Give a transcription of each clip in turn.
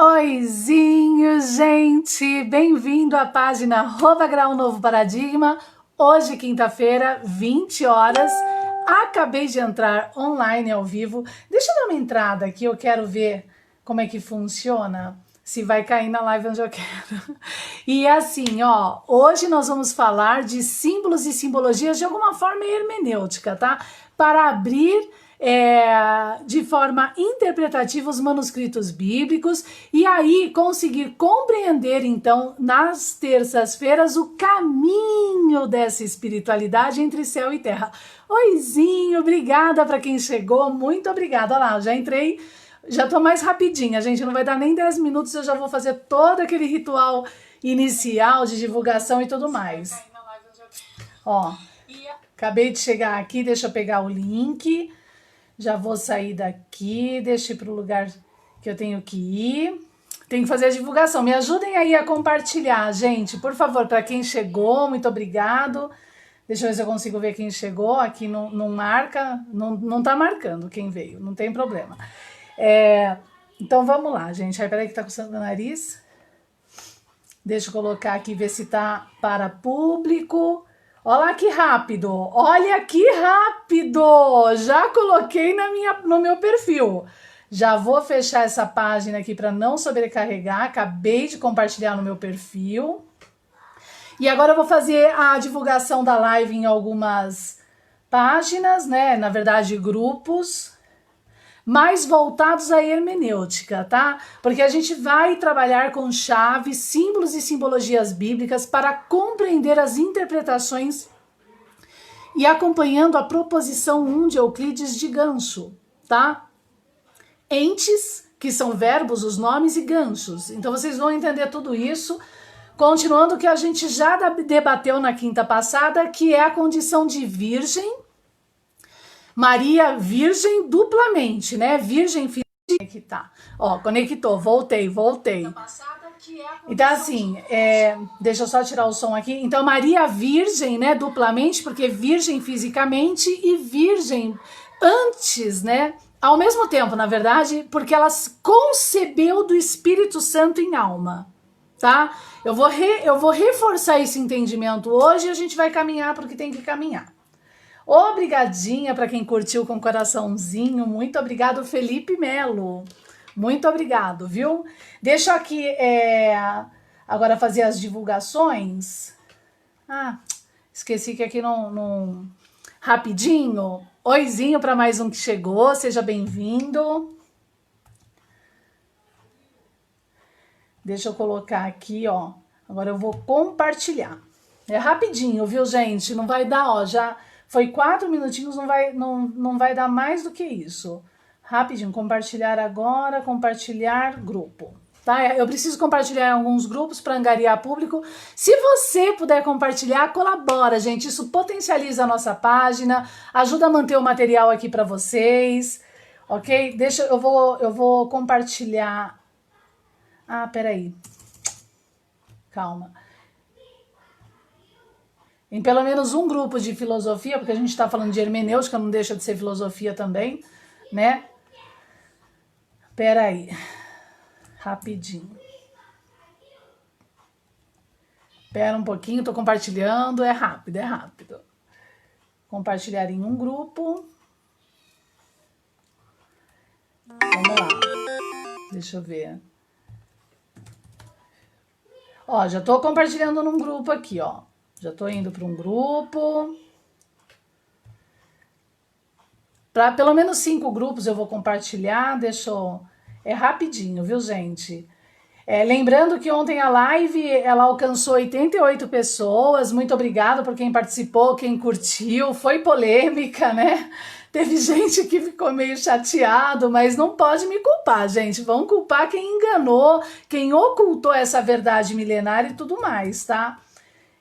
Oizinho, gente! Bem-vindo à página @grau Novo Paradigma. Hoje, quinta-feira, 20 horas. Acabei de entrar online ao vivo. Deixa eu dar uma entrada aqui, eu quero ver como é que funciona. Se vai cair na live onde eu quero. E assim, ó, hoje nós vamos falar de símbolos e simbologias de alguma forma hermenêutica, tá? Para abrir de forma interpretativa os manuscritos bíblicos e aí conseguir compreender, então, nas terças-feiras, o caminho dessa espiritualidade entre céu e terra. Oizinho, obrigada para quem chegou, muito obrigada. Olha lá, já entrei. Já tô mais rapidinha, gente, não vai dar nem 10 minutos, eu já vou fazer todo aquele ritual inicial de divulgação e tudo mais. Ó, acabei de chegar aqui, deixa eu pegar o link, já vou sair daqui, deixa eu ir pro lugar que eu tenho que ir. Tem que fazer a divulgação, me ajudem aí a compartilhar, gente, por favor, para quem chegou, muito obrigado. Deixa eu ver se eu consigo ver quem chegou, aqui não marca, não tá marcando quem veio, não tem problema. Então vamos lá, gente. Aí, peraí que tá coçando o nariz. Deixa eu colocar aqui, ver se tá para público. Olha que rápido! Olha que rápido! Já coloquei no meu perfil. Já vou fechar essa página aqui para não sobrecarregar. Acabei de compartilhar no meu perfil. E agora eu vou fazer a divulgação da live em algumas páginas, né? Na verdade, grupos mais voltados à hermenêutica, tá? Porque a gente vai trabalhar com chaves, símbolos e simbologias bíblicas para compreender as interpretações e acompanhando a proposição 1 de Euclides de gancho, tá? Entes, que são verbos, os nomes e ganchos. Então vocês vão entender tudo isso. Continuando o que a gente já debateu na quinta passada, que é a condição de virgem, Maria virgem duplamente, né? Virgem filha de conectar. Ó, conectou, voltei. Então assim, deixa eu só tirar o som aqui. Então Maria virgem, né? Duplamente, porque virgem fisicamente e virgem antes, né? Ao mesmo tempo, na verdade, porque ela concebeu do Espírito Santo em alma, tá? Eu vou reforçar esse entendimento hoje e a gente vai caminhar porque tem que caminhar. Obrigadinha para quem curtiu com coraçãozinho, muito obrigado, Felipe Melo, muito obrigado, viu? Deixa eu aqui agora fazer as divulgações. Esqueci que aqui rapidinho, oizinho para mais um que chegou, seja bem-vindo. Deixa eu colocar aqui, ó, agora eu vou compartilhar. É rapidinho, viu, gente? Não vai dar, ó, já... Foi 4 minutinhos, não vai dar mais do que isso. Rapidinho, compartilhar agora, compartilhar grupo. Tá? Eu preciso compartilhar em alguns grupos para angariar público. Se você puder compartilhar, colabora, gente. Isso potencializa a nossa página, ajuda a manter o material aqui para vocês, ok? Eu vou compartilhar. Peraí. Calma. Em pelo menos um grupo de filosofia, porque a gente está falando de hermenêutica, não deixa de ser filosofia também, né? Peraí, rapidinho. Pera um pouquinho, tô compartilhando, é rápido. Compartilhar em um grupo. Vamos lá, deixa eu ver. Ó, já tô compartilhando num grupo aqui, ó. Já tô indo para um grupo. Para pelo menos 5 grupos eu vou compartilhar. É rapidinho, viu, gente? Lembrando que ontem a live ela alcançou 88 pessoas. Muito obrigada por quem participou, quem curtiu. Foi polêmica, né? Teve gente que ficou meio chateado, mas não pode me culpar, gente. Vão culpar quem enganou, quem ocultou essa verdade milenária e tudo mais, tá?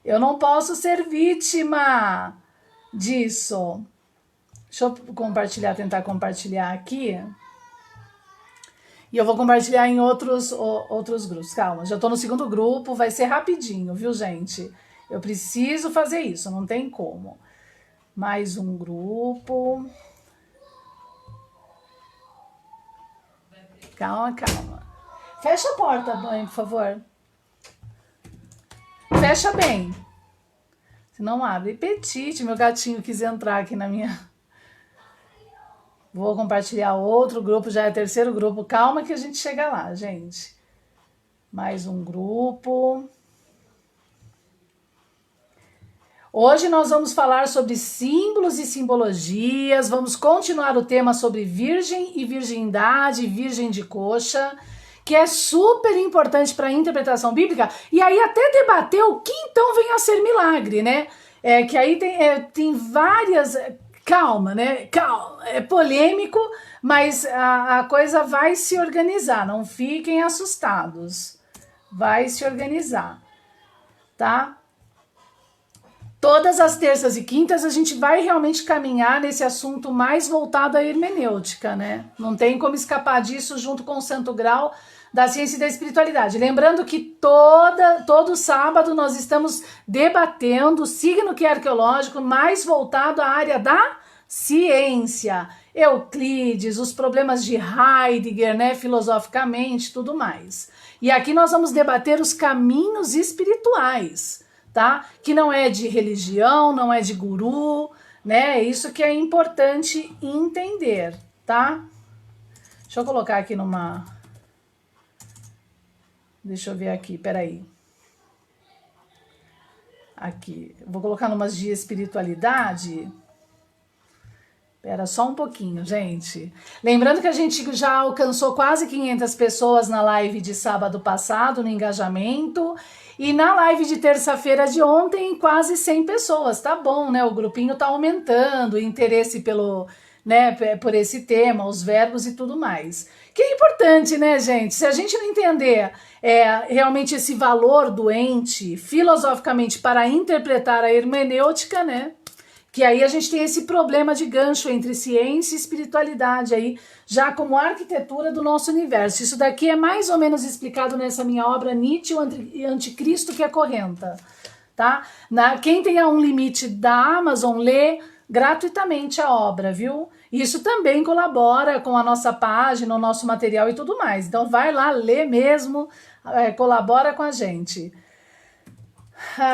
Eu não posso ser vítima disso. Deixa eu tentar compartilhar aqui. E eu vou compartilhar em outros grupos. Calma, já tô no segundo grupo, vai ser rapidinho, viu, gente? Eu preciso fazer isso, não tem como. Mais um grupo. Calma. Fecha a porta, mãe, por favor. Fecha bem. Senão abre. Petite, meu gatinho quis entrar aqui na minha... Vou compartilhar outro grupo, já é terceiro grupo. Calma que a gente chega lá, gente. Mais um grupo. Hoje nós vamos falar sobre símbolos e simbologias. Vamos continuar o tema sobre virgem e virgindade, virgem de coxa, que é super importante para a interpretação bíblica. E aí até debater o que então vem a ser milagre, né? Que aí tem várias... Calma, né? Calma. É polêmico, mas a coisa vai se organizar. Não fiquem assustados. Vai se organizar, tá? Todas as terças e quintas a gente vai realmente caminhar nesse assunto mais voltado à hermenêutica, né? Não tem como escapar disso junto com o Santo Grau da Ciência e da Espiritualidade. Lembrando que todo sábado nós estamos debatendo o signo que é arqueológico mais voltado à área da ciência, Euclides, os problemas de Heidegger, né, filosoficamente, tudo mais. E aqui nós vamos debater os caminhos espirituais, tá? Que não é de religião, não é de guru, né? Isso que é importante entender, tá? Deixa eu colocar aqui numa... Deixa eu ver aqui, peraí. Aqui, vou colocar numas de espiritualidade. Espera só um pouquinho, gente. Lembrando que a gente já alcançou quase 500 pessoas na live de sábado passado, no engajamento. E na live de terça-feira de ontem, quase 100 pessoas. Tá bom, né? O grupinho tá aumentando, o interesse pelo, né, por esse tema, os verbos e tudo mais. Que é importante, né, gente? Se a gente não entender realmente esse valor do ente, filosoficamente, para interpretar a hermenêutica, né? Que aí a gente tem esse problema de gancho entre ciência e espiritualidade aí, já como arquitetura do nosso universo. Isso daqui é mais ou menos explicado nessa minha obra Nietzsche, o Anticristo que acorrenta, tá? Quem tem um limite da Amazon, lê gratuitamente a obra, viu? Isso também colabora com a nossa página, o nosso material e tudo mais. Então vai lá, lê mesmo, colabora com a gente.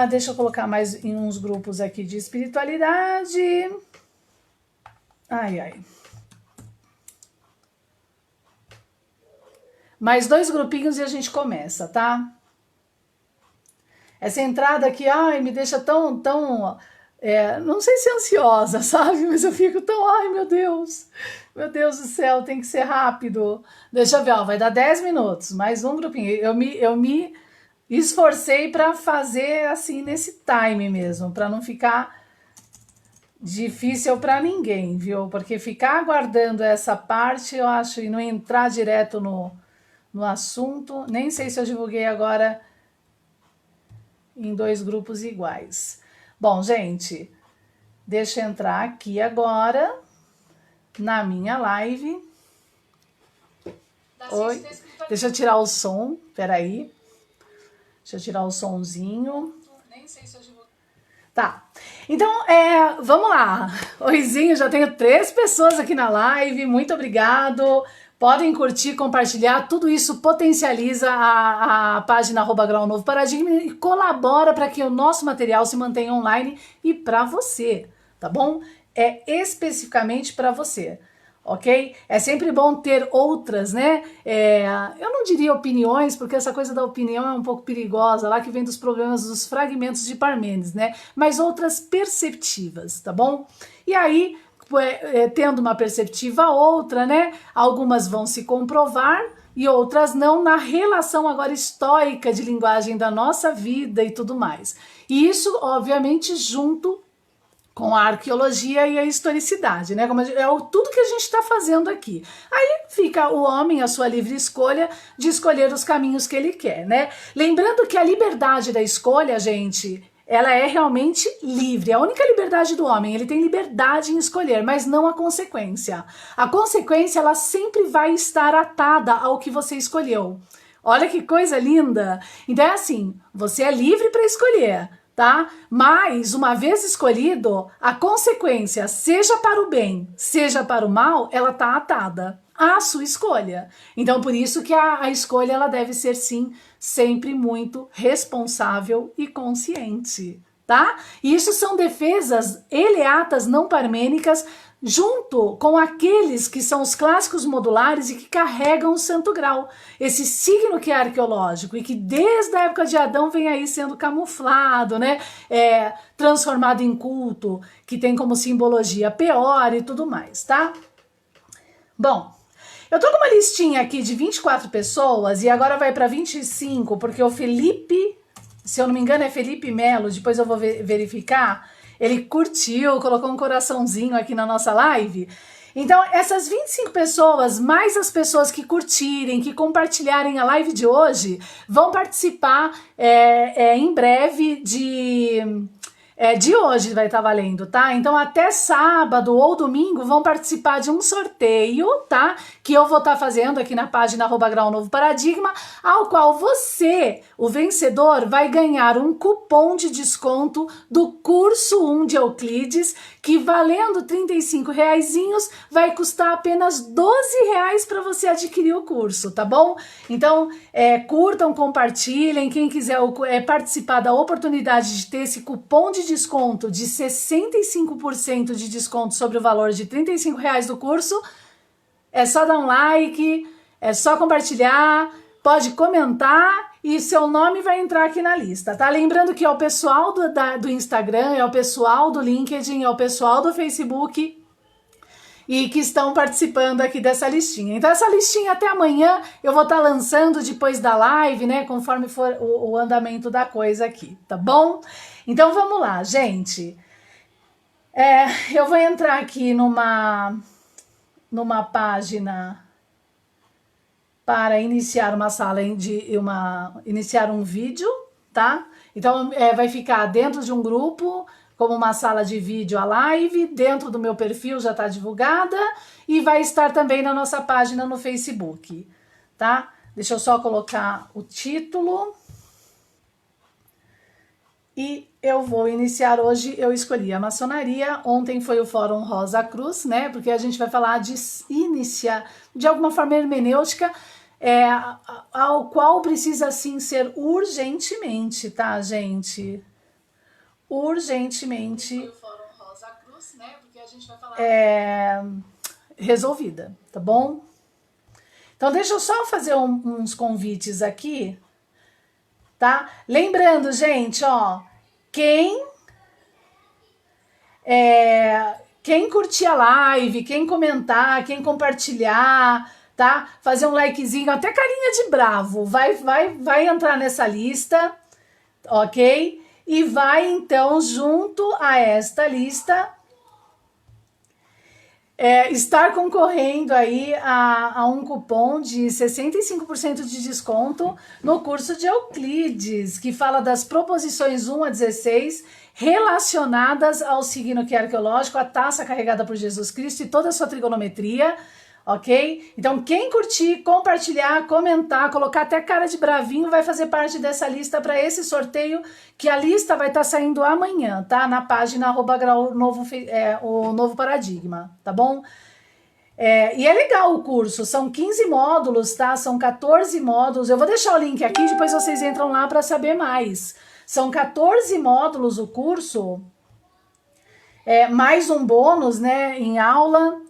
Deixa eu colocar mais em uns grupos aqui de espiritualidade. Ai. Mais 2 grupinhos e a gente começa, tá? Essa entrada aqui, me deixa tão não sei se ansiosa, sabe? Mas eu fico tão, meu Deus do céu, tem que ser rápido. Deixa eu ver, vai dar 10 minutos, mais um grupinho. Eu me esforcei para fazer assim nesse time mesmo, para não ficar difícil para ninguém, viu? Porque ficar aguardando essa parte, eu acho, e não entrar direto no assunto, nem sei se eu divulguei agora em 2 grupos iguais. Bom, gente, deixa eu entrar aqui agora na minha live. Oi, deixa eu tirar o som, peraí. Deixa eu tirar o sonzinho. Nem sei se eu divulguei. Tá, então vamos lá. Oizinho, já tenho 3 pessoas aqui na live, muito obrigado. Podem curtir, compartilhar, tudo isso potencializa a página @Grau Novo Paradigma e colabora para que o nosso material se mantenha online e para você, tá bom? É especificamente para você. Ok? É sempre bom ter outras, né? Eu não diria opiniões, porque essa coisa da opinião é um pouco perigosa, lá que vem dos problemas dos fragmentos de Parmênides, né? Mas outras perceptivas, tá bom? E aí, tendo uma perceptiva outra, né? Algumas vão se comprovar e outras não, na relação agora estoica de linguagem da nossa vida e tudo mais. E isso, obviamente, junto com a arqueologia e a historicidade, né? Tudo que a gente está fazendo aqui. Aí fica o homem a sua livre escolha de escolher os caminhos que ele quer, né? Lembrando que a liberdade da escolha, gente, ela é realmente livre. A única liberdade do homem, ele tem liberdade em escolher, mas não a consequência. A consequência, ela sempre vai estar atada ao que você escolheu. Olha que coisa linda! Então é assim, você é livre para escolher, tá? Mas, uma vez escolhido, a consequência, seja para o bem, seja para o mal, ela tá atada a sua escolha. Então, por isso que a escolha ela deve ser, sim, sempre muito responsável e consciente, tá? E isso são defesas eleatas não parmênicas junto com aqueles que são os clássicos modulares e que carregam o santo grau, esse signo que é arqueológico e que desde a época de Adão vem aí sendo camuflado, né? Transformado em culto, que tem como simbologia Peor e tudo mais, tá? Bom, eu tô com uma listinha aqui de 24 pessoas e agora vai para 25, porque o Felipe, se eu não me engano é Felipe Melo, depois eu vou verificar, ele curtiu, colocou um coraçãozinho aqui na nossa live. Então, essas 25 pessoas, mais as pessoas que curtirem, que compartilharem a live de hoje, vão participar em breve de hoje vai estar valendo, tá? Então até sábado ou domingo vão participar de um sorteio, tá? Que eu vou estar fazendo aqui na página @grau Novo Paradigma, ao qual você, o vencedor, vai ganhar um cupom de desconto do curso 1 de Euclides, que valendo R$35 vai custar apenas R$12 para você adquirir o curso, tá bom? Então curtam, compartilhem, quem quiser participar da oportunidade de ter esse cupom de desconto de 65% de desconto sobre o valor de R$35 do curso, é só dar um like, é só compartilhar, pode comentar e seu nome vai entrar aqui na lista, tá? Lembrando que é o pessoal do Instagram, é o pessoal do LinkedIn, é o pessoal do Facebook e que estão participando aqui dessa listinha. Então essa listinha até amanhã eu vou estar lançando depois da live, né, conforme for o andamento da coisa aqui, tá bom? Então vamos lá, gente. Eu vou entrar aqui numa página para iniciar uma sala iniciar um vídeo, tá? Então vai ficar dentro de um grupo, como uma sala de vídeo a live, dentro do meu perfil já está divulgada e vai estar também na nossa página no Facebook, tá? Deixa eu só colocar o título. E eu vou iniciar hoje, eu escolhi a maçonaria, ontem foi o Fórum Rosa Cruz, né? Porque a gente vai falar de iniciar, de alguma forma hermenêutica, ao qual precisa sim ser urgentemente, tá, gente? Urgentemente foi o Fórum Rosa Cruz, né? Porque a gente vai falar resolvida, tá bom? Então deixa eu só fazer uns convites aqui, tá? Lembrando, gente, ó, quem curtir a live, quem comentar, quem compartilhar, tá? Fazer um likezinho, até carinha de bravo, vai entrar nessa lista, ok? E vai então junto a esta lista estar concorrendo aí a um cupom de 65% de desconto no curso de Euclides, que fala das proposições 1 a 16 relacionadas ao signo que é arqueológico, a taça carregada por Jesus Cristo e toda a sua trigonometria, ok? Então quem curtir, compartilhar, comentar, colocar até cara de bravinho vai fazer parte dessa lista para esse sorteio, que a lista vai estar saindo amanhã, tá? Na página @grau Novo, o Novo Paradigma, tá bom? E é legal o curso, são 15 módulos, tá? São 14 módulos, eu vou deixar o link aqui, depois vocês entram lá para saber mais. São 14 módulos o curso, mais um bônus, né, em aula.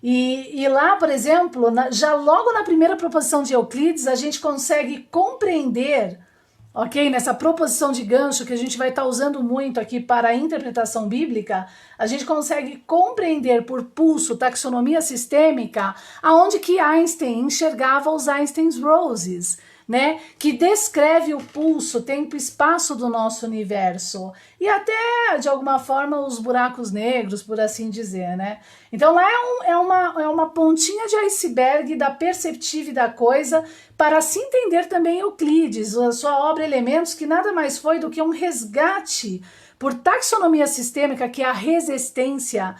E lá, por exemplo, já logo na primeira proposição de Euclides, a gente consegue compreender, ok? Nessa proposição de gancho que a gente vai estar usando muito aqui para a interpretação bíblica, a gente consegue compreender por pulso, taxonomia sistêmica, aonde que Einstein enxergava os Einstein's Roses, né? Que descreve o pulso, tempo e espaço do nosso universo e até, de alguma forma, os buracos negros, por assim dizer, né? Então lá é uma pontinha de iceberg da perceptive da coisa para se entender também Euclides, a sua obra Elementos, que nada mais foi do que um resgate por taxonomia sistêmica, que é a resistência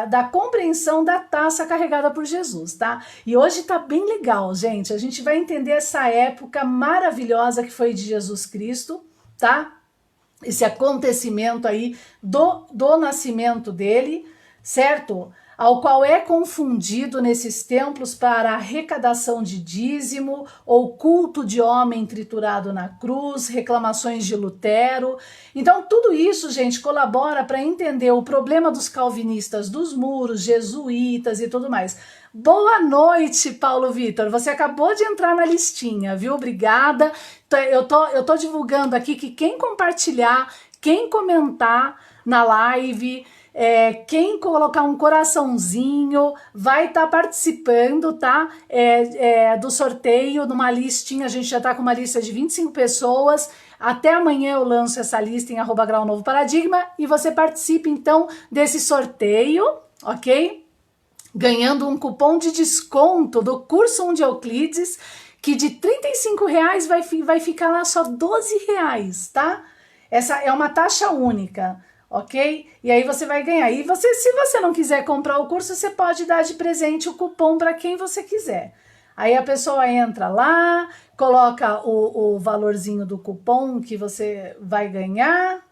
da compreensão da taça carregada por Jesus, tá? E hoje tá bem legal, gente. A gente vai entender essa época maravilhosa que foi de Jesus Cristo, tá? Esse acontecimento aí do nascimento dele, certo? ao qual é confundido nesses templos para arrecadação de dízimo ou culto de homem triturado na cruz, reclamações de Lutero. Então tudo isso, gente, colabora para entender o problema dos calvinistas dos muros, jesuítas e tudo mais. Boa noite, Paulo Vitor. Você acabou de entrar na listinha, viu? Obrigada. Eu tô divulgando aqui que quem compartilhar, quem comentar na live, quem colocar um coraçãozinho vai estar participando, tá? Do sorteio numa listinha. A gente já tá com uma lista de 25 pessoas. Até amanhã eu lanço essa lista em @grau novo paradigma e você participa então desse sorteio, ok? Ganhando um cupom de desconto do curso 1 de Euclides, que de R$ 35 vai ficar lá só R$ 12, tá? Essa é uma taxa única, ok? E aí você vai ganhar. E se você não quiser comprar o curso, você pode dar de presente o cupom para quem você quiser. Aí a pessoa entra lá, coloca o valorzinho do cupom que você vai ganhar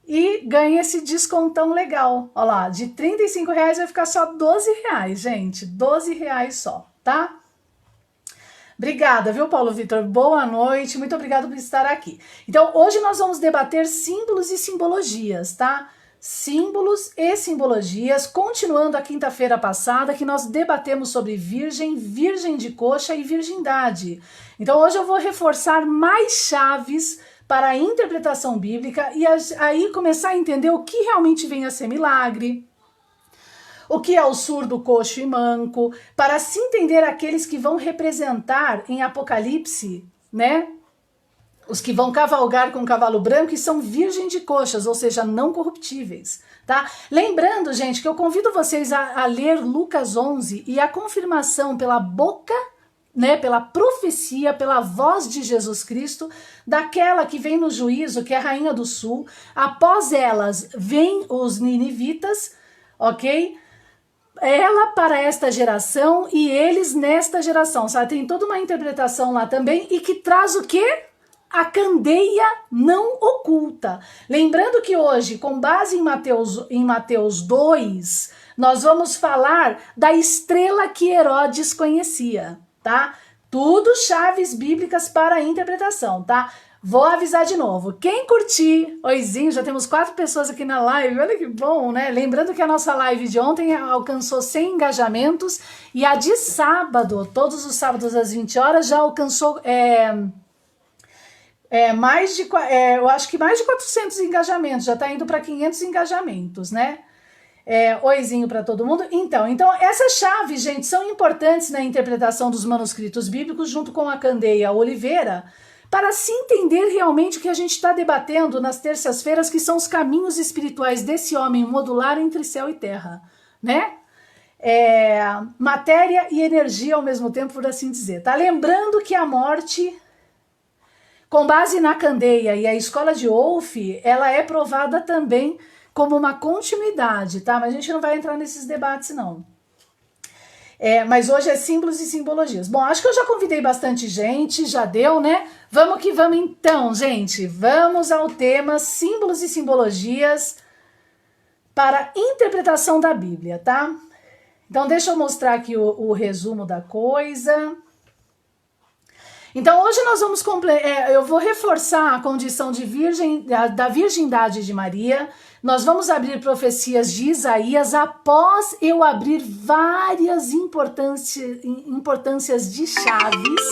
e ganha esse descontão legal. Olha lá, de R$ 35 vai ficar só R$ 12, gente. R$ 12 só, tá? Obrigada, viu, Paulo Vitor? Boa noite, muito obrigado por estar aqui. Então, hoje nós vamos debater símbolos e simbologias, tá? Símbolos e simbologias, continuando a quinta-feira passada, que nós debatemos sobre virgem, virgem de coxa e virgindade. Então, hoje eu vou reforçar mais chaves para a interpretação bíblica e aí começar a entender o que realmente vem a ser milagre, o que é o surdo, coxo e manco, para se entender aqueles que vão representar em Apocalipse, né? Os que vão cavalgar com cavalo branco e são virgem de coxas, ou seja, não corruptíveis, tá? Lembrando, gente, que eu convido vocês a ler Lucas 11 e a confirmação pela boca, né, pela profecia, pela voz de Jesus Cristo, daquela que vem no juízo, que é a rainha do sul. Após elas, vêm os ninivitas, ok? Ela para esta geração e eles nesta geração, sabe? Tem toda uma interpretação lá também e que traz o quê? A candeia não oculta. Lembrando que hoje, com base em Mateus 2, nós vamos falar da estrela que Herodes conhecia, tá? Tudo chaves bíblicas para a interpretação, tá? Vou avisar de novo. Quem curtir, oizinho, já temos 4 pessoas aqui na live, olha que bom, né? Lembrando que a nossa live de ontem alcançou 100 engajamentos e a de sábado, todos os sábados às 20 horas, já alcançou eu acho que mais de 400 engajamentos, já tá indo para 500 engajamentos, né? Oizinho para todo mundo. Então essas chaves, gente, são importantes na interpretação dos manuscritos bíblicos junto com a candeia oliveira, para se entender realmente o que a gente está debatendo nas terças-feiras, que são os caminhos espirituais desse homem modular entre céu e terra, né? Matéria e energia ao mesmo tempo, por assim dizer, tá? Lembrando que a morte, com base na candeia e a escola de Wolff, ela é provada também como uma continuidade, tá? Mas a gente não vai entrar nesses debates, não. Mas hoje é símbolos e simbologias. Bom, acho que eu já convidei bastante gente, já deu, né? Vamos que vamos então, gente. Vamos ao tema símbolos e simbologias para interpretação da Bíblia, tá? Então deixa eu mostrar aqui o resumo da coisa. Então hoje nós vamos eu vou reforçar a condição de da virgindade de Maria. Nós vamos abrir profecias de Isaías após eu abrir várias importâncias de chaves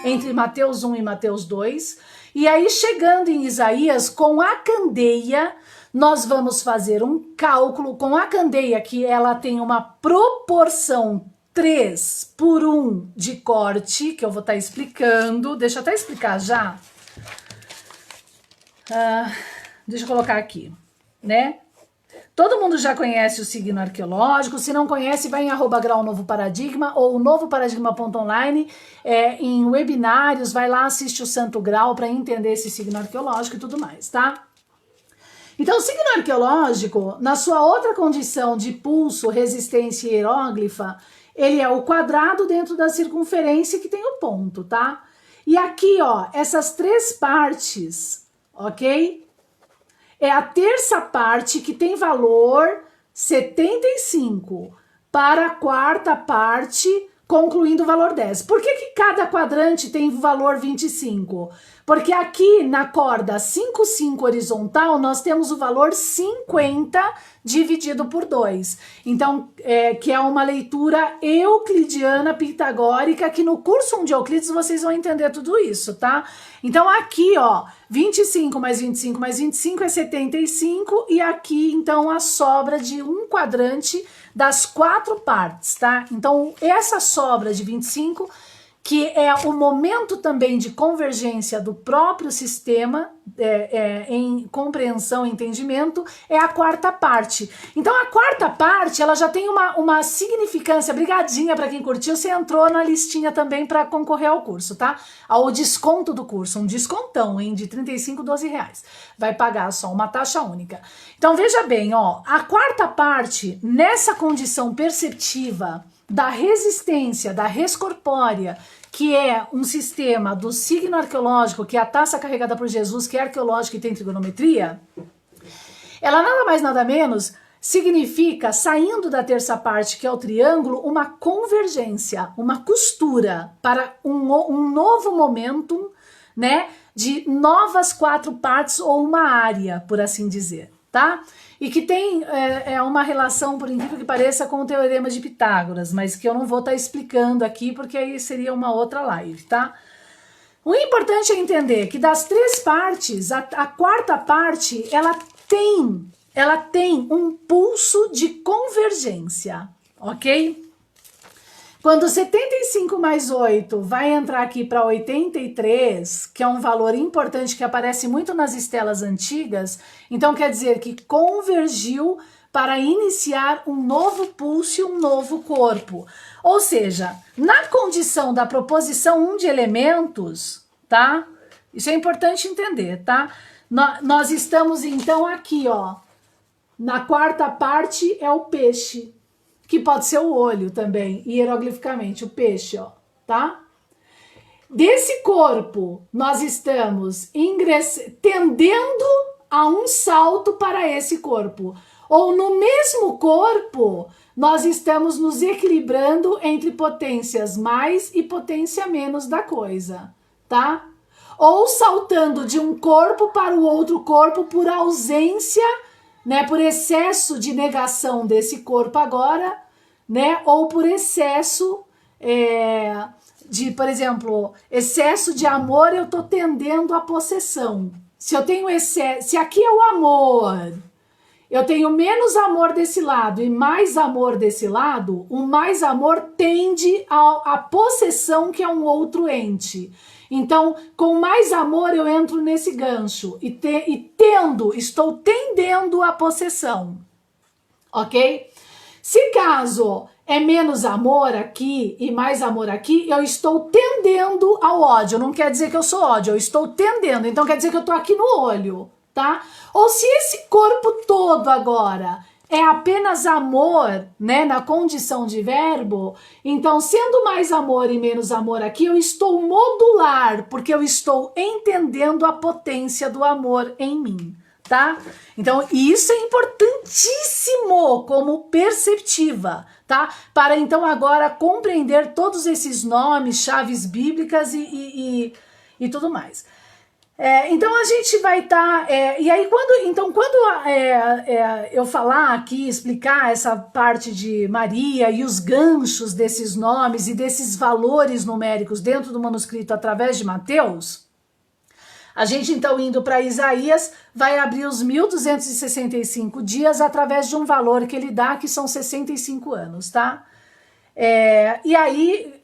entre Mateus 1 e Mateus 2. E aí chegando em Isaías, com a candeia, nós vamos fazer um cálculo com a candeia, que ela tem uma proporção 3:1 de corte, que eu vou estar explicando. Deixa eu até explicar já. Deixa eu colocar aqui, né? Todo mundo já conhece o signo arqueológico. Se não conhece, vai em @grau novo paradigma ou novoparadigma.online, em webinários, vai lá, assiste o Santo Grau para entender esse signo arqueológico e tudo mais, tá? Então, o signo arqueológico, na sua outra condição de pulso, resistência e hieróglifa, ele é o quadrado dentro da circunferência que tem o ponto, tá? E aqui, ó, essas 3 partes, ok? É a terça parte que tem valor 75. para a quarta parte, concluindo o valor 10. Por que cada quadrante tem valor 25? Porque aqui na corda 5, 5 horizontal, nós temos o valor 50 dividido por 2. Então, que é uma leitura euclidiana pitagórica, que no curso 1 de Euclides vocês vão entender tudo isso, tá? Então aqui, ó, 25 mais 25 mais 25 é 75, e aqui, então, a sobra de um quadrante das 4 partes, tá? Então, essa sobra de 25, que é o momento também de convergência do próprio sistema em compreensão e entendimento, é a quarta parte. Então, a quarta parte, ela já tem uma significância. Brigadinha para quem curtiu, você entrou na listinha também para concorrer ao curso, tá? Ao desconto do curso, um descontão, hein, de R$35, R$12. Vai pagar só uma taxa única. Então, veja bem, ó, a quarta parte, nessa condição perceptiva da resistência, da res corpórea, que é um sistema do signo arqueológico, que é a taça carregada por Jesus, que é arqueológica e tem trigonometria, ela nada mais nada menos significa, saindo da terça parte, que é o triângulo, uma convergência, uma costura para um novo momentum, né, de novas 4 partes ou uma área, por assim dizer, tá? E que tem uma relação, por incrível que pareça, com o Teorema de Pitágoras, mas que eu não vou estar explicando aqui, porque aí seria uma outra live, tá? O importante é entender que das 3 partes, a quarta parte, ela tem um pulso de convergência, ok? Quando 75 mais 8 vai entrar aqui para 83, que é um valor importante que aparece muito nas estelas antigas, então quer dizer que convergiu para iniciar um novo pulso e um novo corpo. Ou seja, na condição da proposição 1 de elementos, tá? Isso é importante entender, tá? Nós estamos então aqui, ó, na quarta parte é o peixe, que pode ser o olho também, hieroglificamente, o peixe, ó, tá? Desse corpo, nós estamos tendendo a um salto para esse corpo. Ou no mesmo corpo, nós estamos nos equilibrando entre potências mais e potência menos da coisa, tá? Ou saltando de um corpo para o outro corpo por ausência, né, por excesso de negação desse corpo agora, né, ou por excesso por exemplo, excesso de amor, eu tô tendendo à possessão. Se eu tenho excesso, se aqui é o amor, eu tenho menos amor desse lado e mais amor desse lado, o mais amor tende à possessão, que é um outro ente. Então, com mais amor eu entro nesse gancho estou tendendo à possessão, ok? Se caso é menos amor aqui e mais amor aqui, eu estou tendendo ao ódio. Não quer dizer que eu sou ódio, eu estou tendendo, então quer dizer que eu estou aqui no olho, tá? Ou se esse corpo todo agora é apenas amor, né, na condição de verbo, então sendo mais amor e menos amor aqui, eu estou modular, porque eu estou entendendo a potência do amor em mim, tá? Então isso é importantíssimo como perceptiva, tá? Para então agora compreender todos esses nomes, chaves bíblicas e tudo mais. Então a gente vai estar, e aí quando eu falar aqui, explicar essa parte de Maria e os ganchos desses nomes e desses valores numéricos dentro do manuscrito através de Mateus, a gente então indo para Isaías vai abrir os 1265 dias através de um valor que ele dá, que são 65 anos, tá? E aí,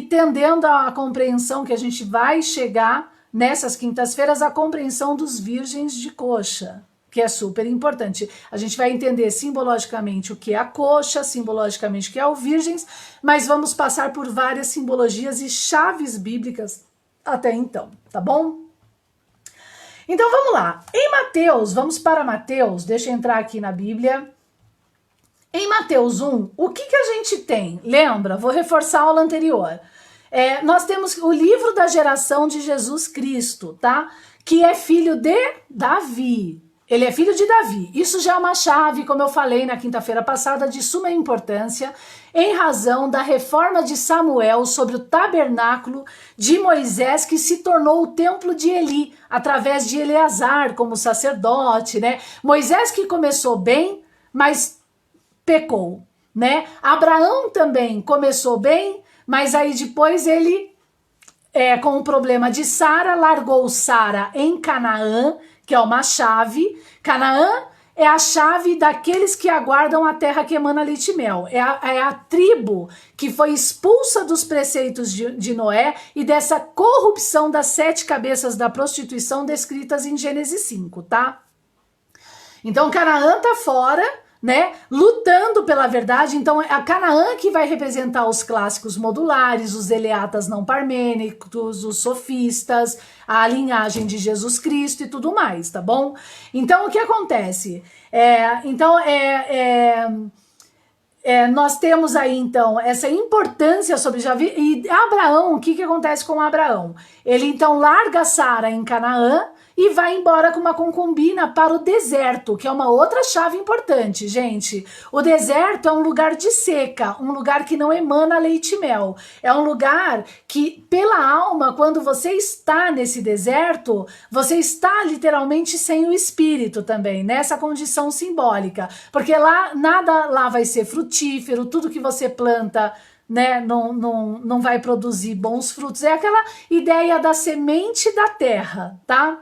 tendendo à compreensão que a gente vai chegar nessas quintas-feiras, a compreensão dos virgens de coxa, que é super importante. A gente vai entender simbologicamente o que é a coxa, simbologicamente o que é o virgens, mas vamos passar por várias simbologias e chaves bíblicas até então, tá bom? Então vamos lá. Em Mateus, vamos para Mateus, deixa eu entrar aqui na Bíblia. Em Mateus 1, o que a gente tem? Lembra? Vou reforçar a aula anterior. Nós temos o livro da geração de Jesus Cristo, tá? Que é filho de Davi. Ele é filho de Davi. Isso já é uma chave, como eu falei na quinta-feira passada, de suma importância, em razão da reforma de Samuel sobre o tabernáculo de Moisés, que se tornou o templo de Eli, através de Eleazar como sacerdote, né? Moisés que começou bem, mas pecou, né? Abraão também começou bem, mas aí depois ele, com o problema de Sara, largou Sara em Canaã, que é uma chave. Canaã é a chave daqueles que aguardam a terra que emana leite e mel. É a tribo que foi expulsa dos preceitos de Noé e dessa corrupção das 7 cabeças da prostituição descritas em Gênesis 5, tá? Então Canaã tá fora, né, lutando pela verdade. Então é a Canaã que vai representar os clássicos modulares, os eleatas não parmênicos, os sofistas, a linhagem de Jesus Cristo e tudo mais, tá bom? Então o que acontece? Nós temos aí então essa importância sobre Javi e Abraão. O que acontece com Abraão? Ele então larga Sara em Canaã e vai embora com uma concubina para o deserto, que é uma outra chave importante, gente. O deserto é um lugar de seca, um lugar que não emana leite e mel. É um lugar que, pela alma, quando você está nesse deserto, você está literalmente sem o espírito também, nessa condição simbólica. Porque lá, nada lá vai ser frutífero, tudo que você planta, né, não vai produzir bons frutos. É aquela ideia da semente da terra, tá?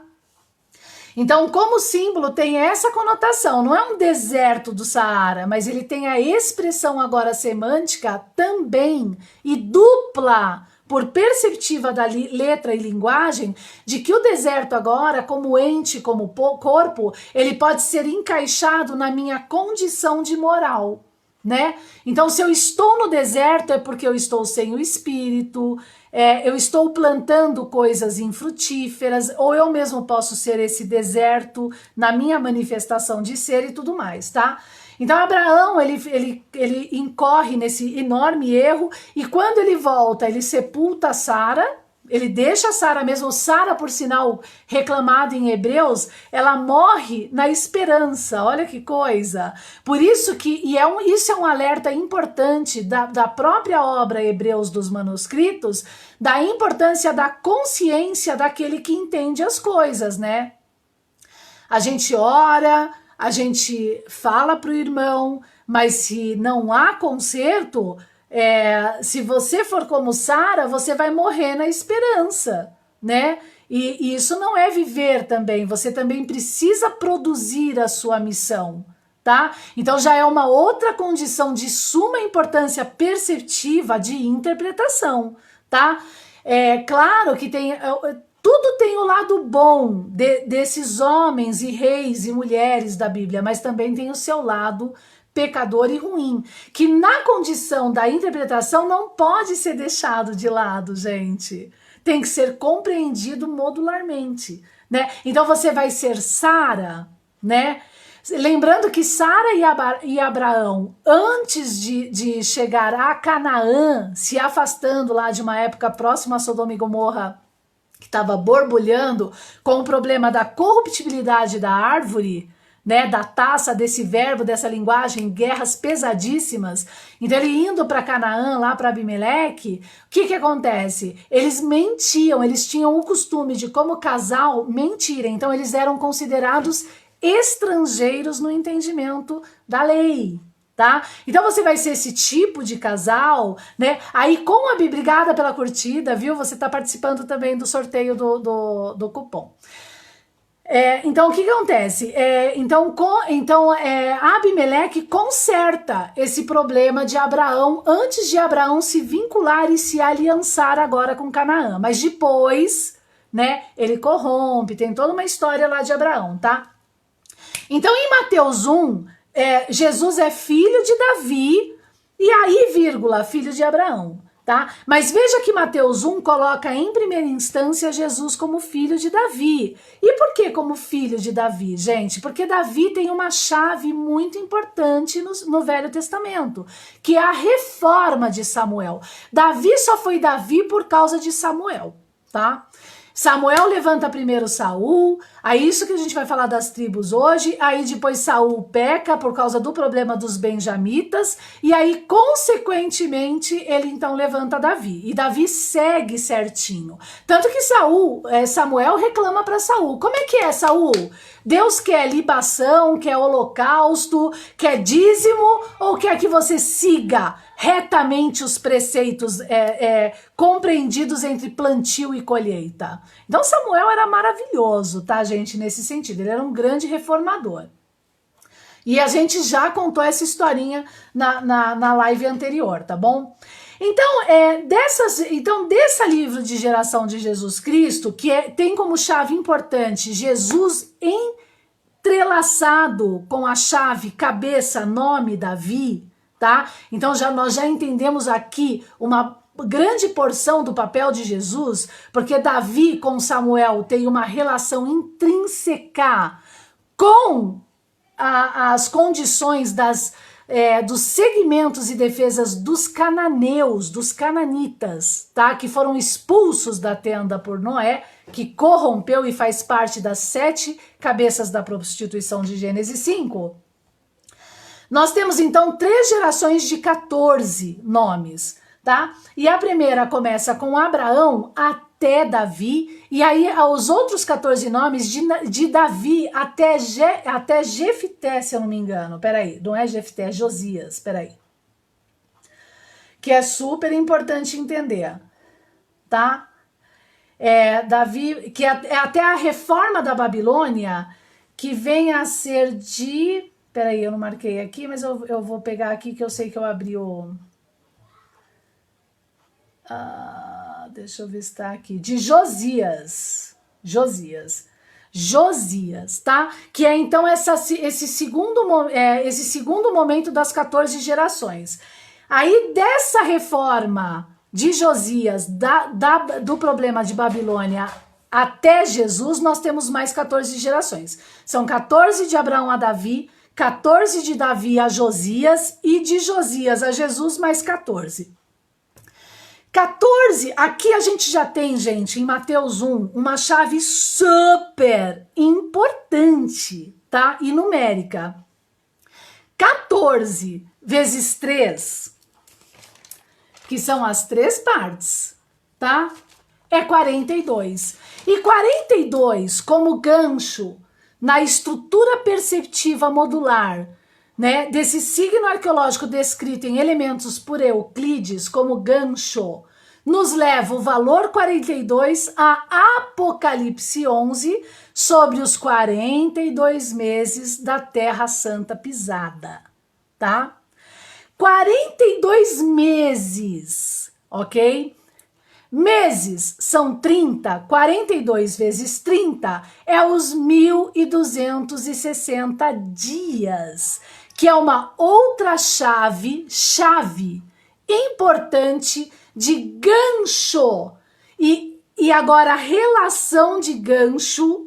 Então, como símbolo, tem essa conotação. Não é um deserto do Saara, mas ele tem a expressão agora semântica também e dupla, por perceptiva da letra e linguagem, de que o deserto agora, como ente, como corpo, ele pode ser encaixado na minha condição de moral, né? Então, se eu estou no deserto é porque eu estou sem o espírito, eu estou plantando coisas infrutíferas, ou eu mesmo posso ser esse deserto na minha manifestação de ser e tudo mais, tá? Então Abraão, ele incorre nesse enorme erro, e quando ele volta, ele sepulta Sara. Ele deixa Sara mesmo. Sara, por sinal, reclamada em Hebreus, ela morre na esperança. Olha que coisa. Por isso que, isso é um alerta importante da própria obra Hebreus dos manuscritos, da importância da consciência daquele que entende as coisas, né? A gente ora, a gente fala pro irmão, mas se não há conserto, se você for como Sara, você vai morrer na esperança, né? E isso não é viver também. Você também precisa produzir a sua missão, tá? Então já é uma outra condição de suma importância perceptiva de interpretação, tá? É claro que tudo tem o lado bom desses homens e reis e mulheres da Bíblia, mas também tem o seu lado pecador e ruim, que na condição da interpretação não pode ser deixado de lado, gente. Tem que ser compreendido modularmente, né? Então você vai ser Sara, né? Lembrando que Sara e Abraão, antes de chegar a Canaã, se afastando lá de uma época próxima a Sodoma e Gomorra, que estava borbulhando com o problema da corruptibilidade da árvore, né, da taça, desse verbo, dessa linguagem, guerras pesadíssimas. Então ele indo para Canaã, lá para Abimeleque, o que acontece? Eles mentiam, eles tinham o costume de, como casal, mentirem. Então eles eram considerados estrangeiros no entendimento da lei, tá? Então você vai ser esse tipo de casal, né? Aí com a Obrigada pela curtida, viu? Você tá participando também do sorteio do cupom. Então o que acontece? Abimeleque conserta esse problema de Abraão antes de Abraão se vincular e se aliançar agora com Canaã. Mas depois, né, ele corrompe, tem toda uma história lá de Abraão, tá? Então em Mateus 1, Jesus é filho de Davi e aí, vírgula, filho de Abraão. Tá? Mas veja que Mateus 1 coloca em primeira instância Jesus como filho de Davi. E por que como filho de Davi, gente? Porque Davi tem uma chave muito importante no Velho Testamento, que é a reforma de Samuel. Davi só foi Davi por causa de Samuel, tá? Samuel levanta primeiro Saul, aí isso que a gente vai falar das tribos hoje, aí depois Saul peca por causa do problema dos benjamitas, e aí consequentemente ele então levanta Davi, e Davi segue certinho. Tanto que Samuel reclama para Saul, como é que é, Saul? Deus quer libação, quer holocausto, quer dízimo, ou quer que você siga retamente os preceitos compreendidos entre plantio e colheita? Então Samuel era maravilhoso, tá, gente, nesse sentido. Ele era um grande reformador. E a gente já contou essa historinha na live anterior, tá bom? Então, desse livro de geração de Jesus Cristo, tem como chave importante Jesus entrelaçado com a chave cabeça, nome, Davi, tá? Então nós já entendemos aqui uma grande porção do papel de Jesus, porque Davi com Samuel tem uma relação intrínseca com as condições dos segmentos e defesas dos cananeus, dos cananitas, tá? Que foram expulsos da tenda por Noé, que corrompeu e faz parte das 7 cabeças da prostituição de Gênesis 5. Nós temos então 3 gerações de 14 nomes, tá? E a primeira começa com Abraão até Davi, e aí os outros 14 nomes de Davi até Jefté, se eu não me engano. Peraí, não é Jefté, é Josias, peraí. Que é super importante entender, tá? Davi, que é até a reforma da Babilônia, que vem a ser de... Peraí, eu não marquei aqui, mas eu vou pegar aqui que eu sei que eu abri o... deixa eu ver se tá aqui. De Josias, tá? Que é então esse segundo momento das 14 gerações. Aí dessa reforma de Josias, do problema de Babilônia até Jesus, nós temos mais 14 gerações. São 14 de Abraão a Davi, 14 de Davi a Josias e de Josias a Jesus mais 14. 14, aqui a gente já tem, gente, em Mateus 1, uma chave super importante, tá? E numérica. 14 vezes 3, que são as 3 partes, tá? É 42. E 42, como gancho na estrutura perceptiva modular, né, desse signo arqueológico descrito em Elementos por Euclides como gancho, nos leva o valor 42 a Apocalipse 11 sobre os 42 meses da Terra Santa pisada, tá? 42 meses, ok? Meses são 30, 42 vezes 30 é os 1260 dias, que é uma outra chave importante de gancho. E agora a relação de gancho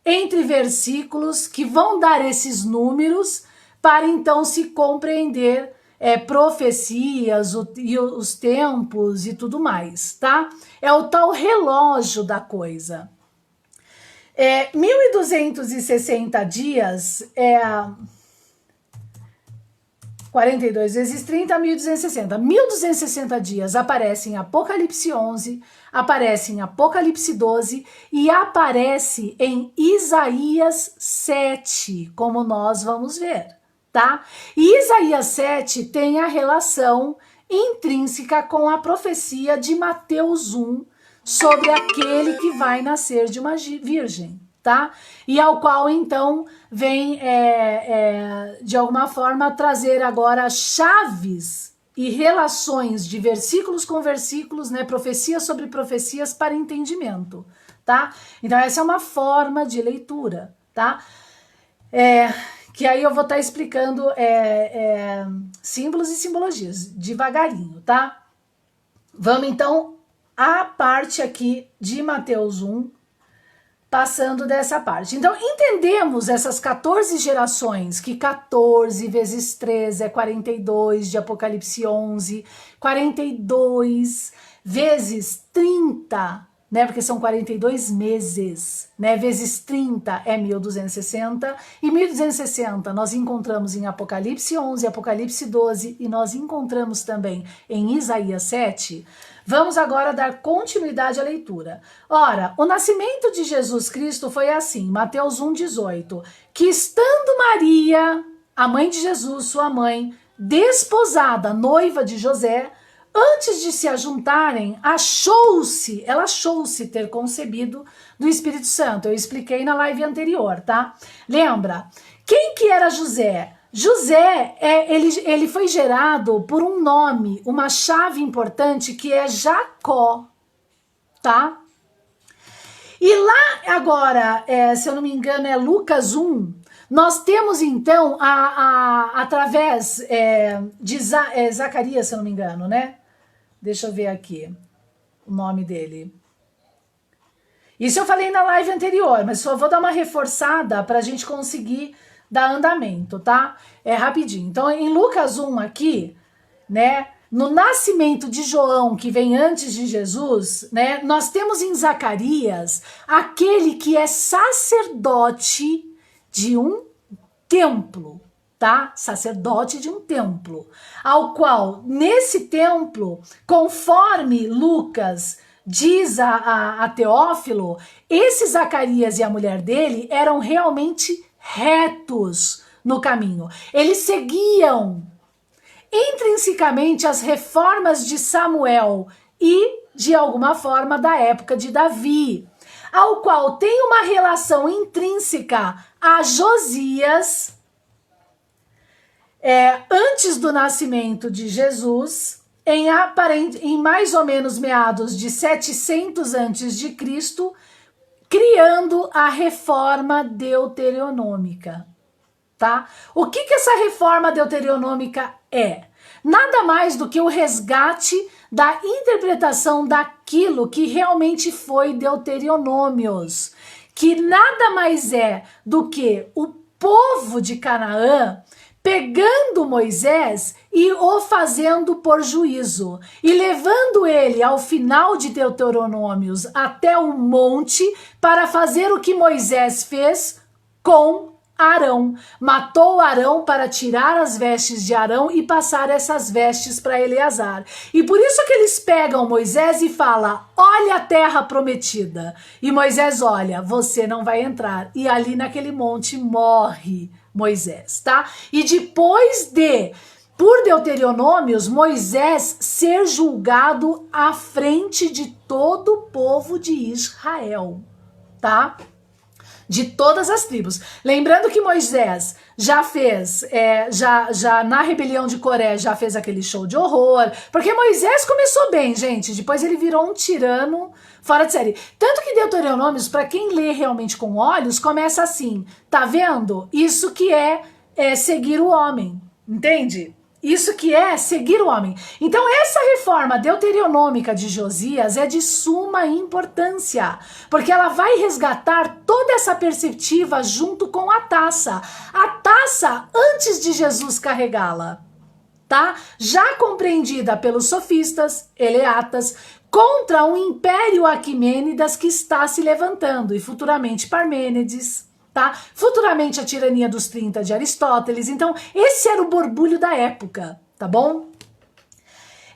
entre versículos que vão dar esses números para então se compreender profecias e os tempos e tudo mais, tá? É o tal relógio da coisa. 1260 dias é 42 vezes 30, 1260. 1260 dias aparece em Apocalipse 11, aparece em Apocalipse 12 e aparece em Isaías 7, como nós vamos ver, tá? E Isaías 7 tem a relação intrínseca com a profecia de Mateus 1 sobre aquele que vai nascer de uma virgem, tá? E ao qual então vem de alguma forma trazer agora chaves e relações de versículos com versículos, né, profecias sobre profecias para entendimento, tá? Então essa é uma forma de leitura, tá? Que aí eu vou estar explicando símbolos e simbologias devagarinho, tá? Vamos então à parte aqui de Mateus 1, passando dessa parte. Então, entendemos essas 14 gerações, que 14 vezes 3 é 42 de Apocalipse 11, 42 vezes 30, né? Porque são 42 meses, né? Vezes 30 é 1260. E 1260 nós encontramos em Apocalipse 11, Apocalipse 12 e nós encontramos também em Isaías 7. Vamos agora dar continuidade à leitura. Ora, o nascimento de Jesus Cristo foi assim, Mateus 1,18, que estando Maria, a mãe de Jesus, sua mãe, desposada, noiva de José, antes de se ajuntarem, ela achou-se ter concebido do Espírito Santo. Eu expliquei na live anterior, tá? Lembra? Quem que era José? José, ele foi gerado por um nome, uma chave importante que é Jacó, tá? E lá agora, se eu não me engano, é Lucas 1, nós temos então, através de Zacarias, se eu não me engano, né? Deixa eu ver aqui o nome dele. Isso eu falei na live anterior, mas só vou dar uma reforçada para a gente conseguir dar andamento, tá? É rapidinho. Então, em Lucas 1 aqui, né? No nascimento de João, que vem antes de Jesus, né? Nós temos em Zacarias aquele que é sacerdote de um templo, tá? Sacerdote de um templo, ao qual, nesse templo, conforme Lucas diz a Teófilo, esse Zacarias e a mulher dele eram realmente retos no caminho. Eles seguiam intrinsecamente as reformas de Samuel e, de alguma forma, da época de Davi, ao qual tem uma relação intrínseca a Josias, antes do nascimento de Jesus, em mais ou menos meados de 700 antes de Cristo, criando a reforma deuteronômica, tá? O que essa reforma deuteronômica é? Nada mais do que o resgate da interpretação daquilo que realmente foi Deuteronômios, que nada mais é do que o povo de Canaã pegando Moisés e o fazendo por juízo, e levando ele ao final de Deuteronômios até o monte para fazer o que Moisés fez com Arão. Matou Arão para tirar as vestes de Arão e passar essas vestes para Eleazar. E por isso que eles pegam Moisés e falam: olha a terra prometida. E Moisés olha: você não vai entrar. E ali naquele monte morre Moisés, tá? E depois por Deuteronômios, Moisés ser julgado à frente de todo o povo de Israel, tá? De todas as tribos. Lembrando que Moisés já fez, já na rebelião de Coré, já fez aquele show de horror, porque Moisés começou bem, gente, depois ele virou um tirano fora de série. Tanto que Deuteronômios, para quem lê realmente com olhos, começa assim, tá vendo? Isso que é seguir o homem, entende? Isso que é seguir o homem. Então essa reforma deuteronômica de Josias é de suma importância, porque ela vai resgatar toda essa perspectiva junto com a taça. A taça antes de Jesus carregá-la, tá? Já compreendida pelos sofistas, eleatas, contra um império Aquimênidas que está se levantando, e futuramente Parmênides, tá? Futuramente a tirania dos 30 de Aristóteles. Então esse era o borbulho da época, tá bom?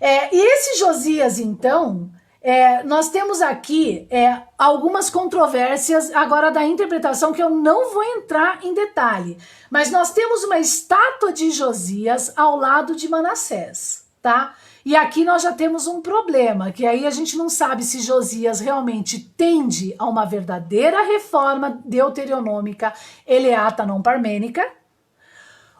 E esse Josias, então, nós temos aqui algumas controvérsias agora da interpretação, que eu não vou entrar em detalhe, mas nós temos uma estátua de Josias ao lado de Manassés, tá? E aqui nós já temos um problema, que aí a gente não sabe se Josias realmente tende a uma verdadeira reforma deuteronômica eleata não parmênica,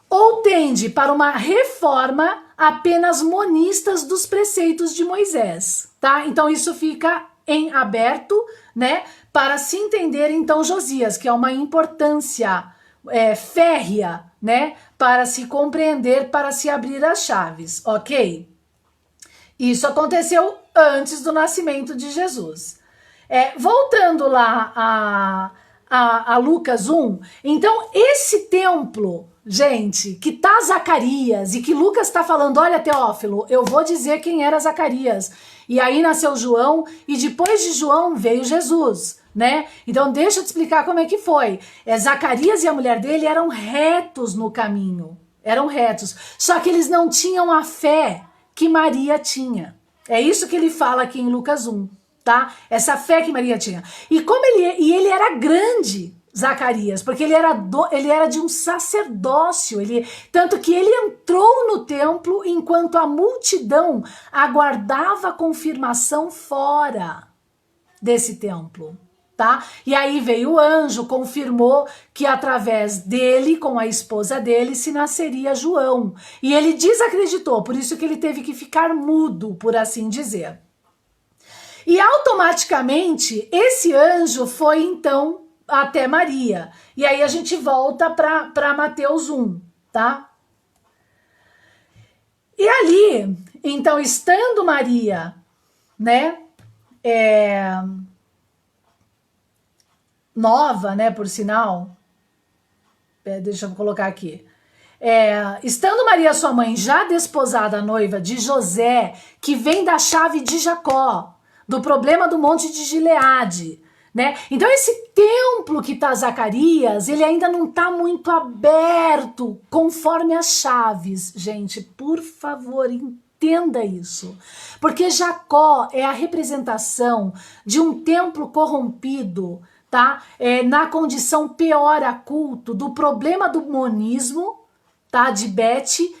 ou tende para uma reforma apenas monistas dos preceitos de Moisés, tá? Então isso fica em aberto, né, para se entender então Josias, que é uma importância férrea, né, para se compreender, para se abrir as chaves, ok? Isso aconteceu antes do nascimento de Jesus. Voltando lá a Lucas 1, então esse templo, gente, que tá Zacarias e que Lucas está falando, olha Teófilo, eu vou dizer quem era Zacarias. e aí nasceu João, e depois de João veio Jesus, né? Então deixa eu te explicar como é que foi. Zacarias e a mulher dele eram retos no caminho, eram retos, só que eles não tinham a fé que Maria tinha. É isso que ele fala aqui em Lucas 1, tá? Essa fé que Maria tinha. E como ele era grande, Zacarias, porque ele era de um sacerdócio, tanto que ele entrou no templo enquanto a multidão aguardava a confirmação fora desse templo. Tá? E aí veio o anjo, confirmou que através dele, com a esposa dele, se nasceria João. E ele desacreditou, por isso que ele teve que ficar mudo, por assim dizer. E automaticamente, esse anjo foi então até Maria. E aí a gente volta para Mateus 1, tá? E ali, então, estando Maria, né, nova, né, por sinal, deixa eu colocar aqui, estando Maria sua mãe já desposada, noiva de José, que vem da chave de Jacó, do problema do monte de Gileade, né? Então esse templo que tá Zacarias, ele ainda não tá muito aberto conforme as chaves, gente, por favor, entenda isso, porque Jacó é a representação de um templo corrompido, tá? Na condição pior a culto do problema do monismo, tá? De Bet,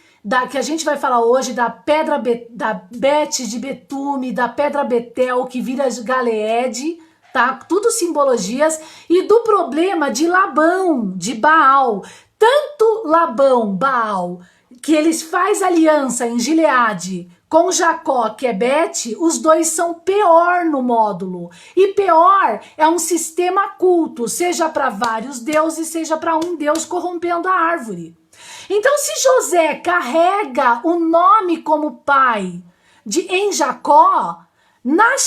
que a gente vai falar hoje, da pedra da Bet de Betume, da pedra Betel que vira Galeede, tá? Tudo simbologias, e do problema de Labão, de Baal. Tanto Labão, Baal, que eles faz aliança em Gileade com Jacó, que é Bet, os dois são Peor no módulo. E Peor é um sistema culto, seja para vários deuses, seja para um deus corrompendo a árvore. Então, se José carrega o nome como pai em Jacó, na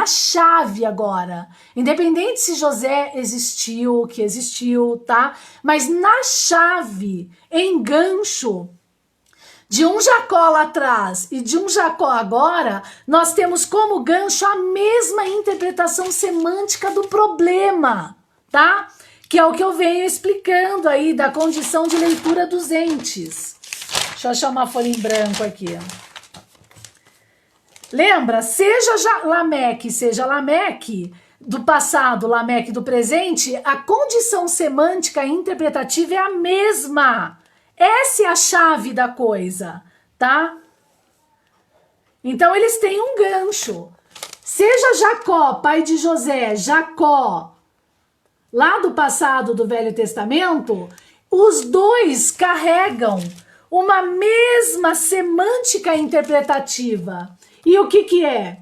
chave agora, independente se José existiu, que existiu, tá? Mas na chave, em gancho, de um Jacó lá atrás e de um Jacó agora, nós temos como gancho a mesma interpretação semântica do problema, tá? Que é o que eu venho explicando aí da condição de leitura dos entes. Deixa eu achar uma folha em branco aqui. Lembra? Seja Lameque do passado, Lameque do presente, a condição semântica e interpretativa é a mesma. Essa é a chave da coisa, tá? Então eles têm um gancho. Seja Jacó, pai de José, Jacó, lá do passado do Velho Testamento, os dois carregam uma mesma semântica interpretativa. E o que é?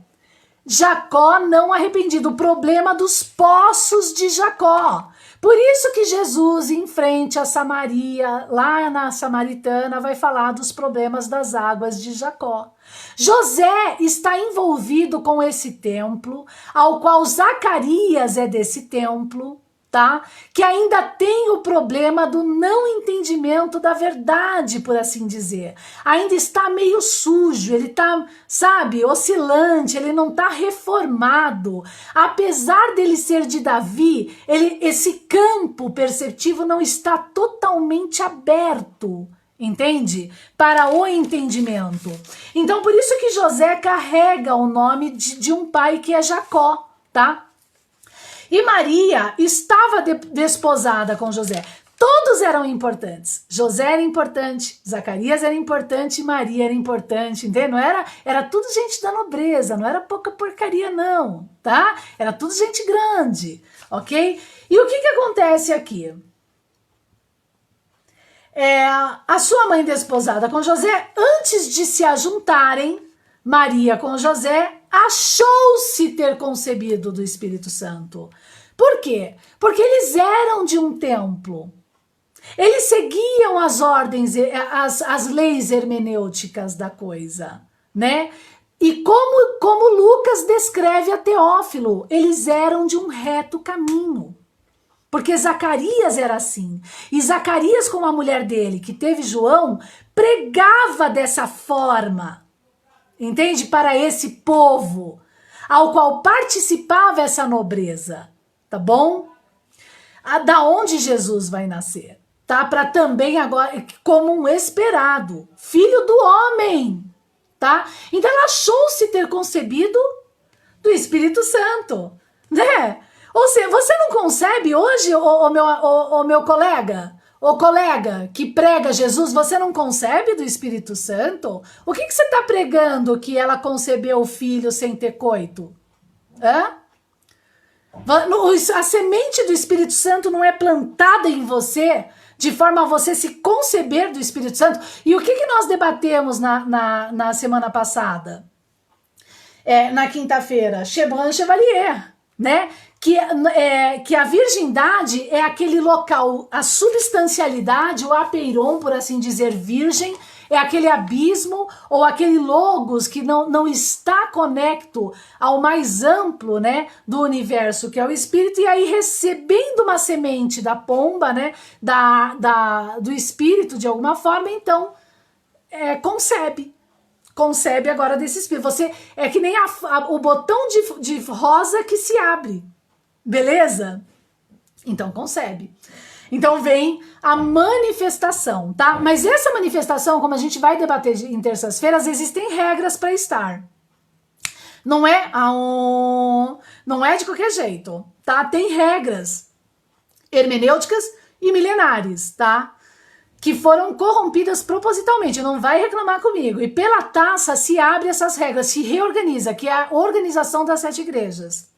Jacó não arrependido, o problema dos poços de Jacó. Por isso que Jesus, em frente a Samaria, lá na Samaritana, vai falar dos problemas das águas de Jacó. José está envolvido com esse templo, ao qual Zacarias é desse templo, tá? Que ainda tem o problema do não entendimento da verdade, por assim dizer. Ainda está meio sujo, ele tá, sabe, oscilante, ele não tá reformado. Apesar dele ser de Davi, esse campo perceptivo não está totalmente aberto, entende? Para o entendimento. Então, por isso que José carrega o nome de um pai que é Jacó, tá? E Maria estava desposada com José. Todos eram importantes. José era importante, Zacarias era importante, Maria era importante, entende? Não era tudo gente da nobreza, não era pouca porcaria não, tá? Era tudo gente grande, ok? E o que acontece aqui? A sua mãe desposada com José, antes de se ajuntarem, Maria com José, achou-se ter concebido do Espírito Santo. Por quê? Porque eles eram de um templo. Eles seguiam as ordens, as leis hermenêuticas da coisa, né? E como Lucas descreve a Teófilo, eles eram de um reto caminho. Porque Zacarias era assim. E Zacarias, como a mulher dele, que teve João, pregava dessa forma. entende? Para esse povo, ao qual participava essa nobreza, tá bom? Da onde Jesus vai nascer, tá? Para também agora, como um esperado, filho do homem, tá? Então ela achou-se ter concebido do Espírito Santo, né? Ou seja, você não concebe hoje, o meu colega, o colega que prega Jesus, você não concebe do Espírito Santo? O que você está pregando que ela concebeu o filho sem ter coito? Hã? A semente do Espírito Santo não é plantada em você de forma a você se conceber do Espírito Santo. E o que nós debatemos na semana passada? Na quinta-feira, Chebran Chevalier, né? Que a virgindade é aquele local, a substancialidade, o apeiron, por assim dizer, virgem, é aquele abismo ou aquele logos que não está conecto ao mais amplo, né, do universo, que é o espírito, e aí recebendo uma semente da pomba, né, do espírito de alguma forma, então concebe agora desse espírito. Você é que nem o botão de rosa que se abre, beleza? Então concebe. Então vem a manifestação, tá? Mas essa manifestação, como a gente vai debater em terças-feiras, existem regras para estar. Não é de qualquer jeito, tá? Tem regras hermenêuticas e milenares, tá? Que foram corrompidas propositalmente, não vai reclamar comigo. E pela taça se abre essas regras, se reorganiza, que é a organização das 7 igrejas.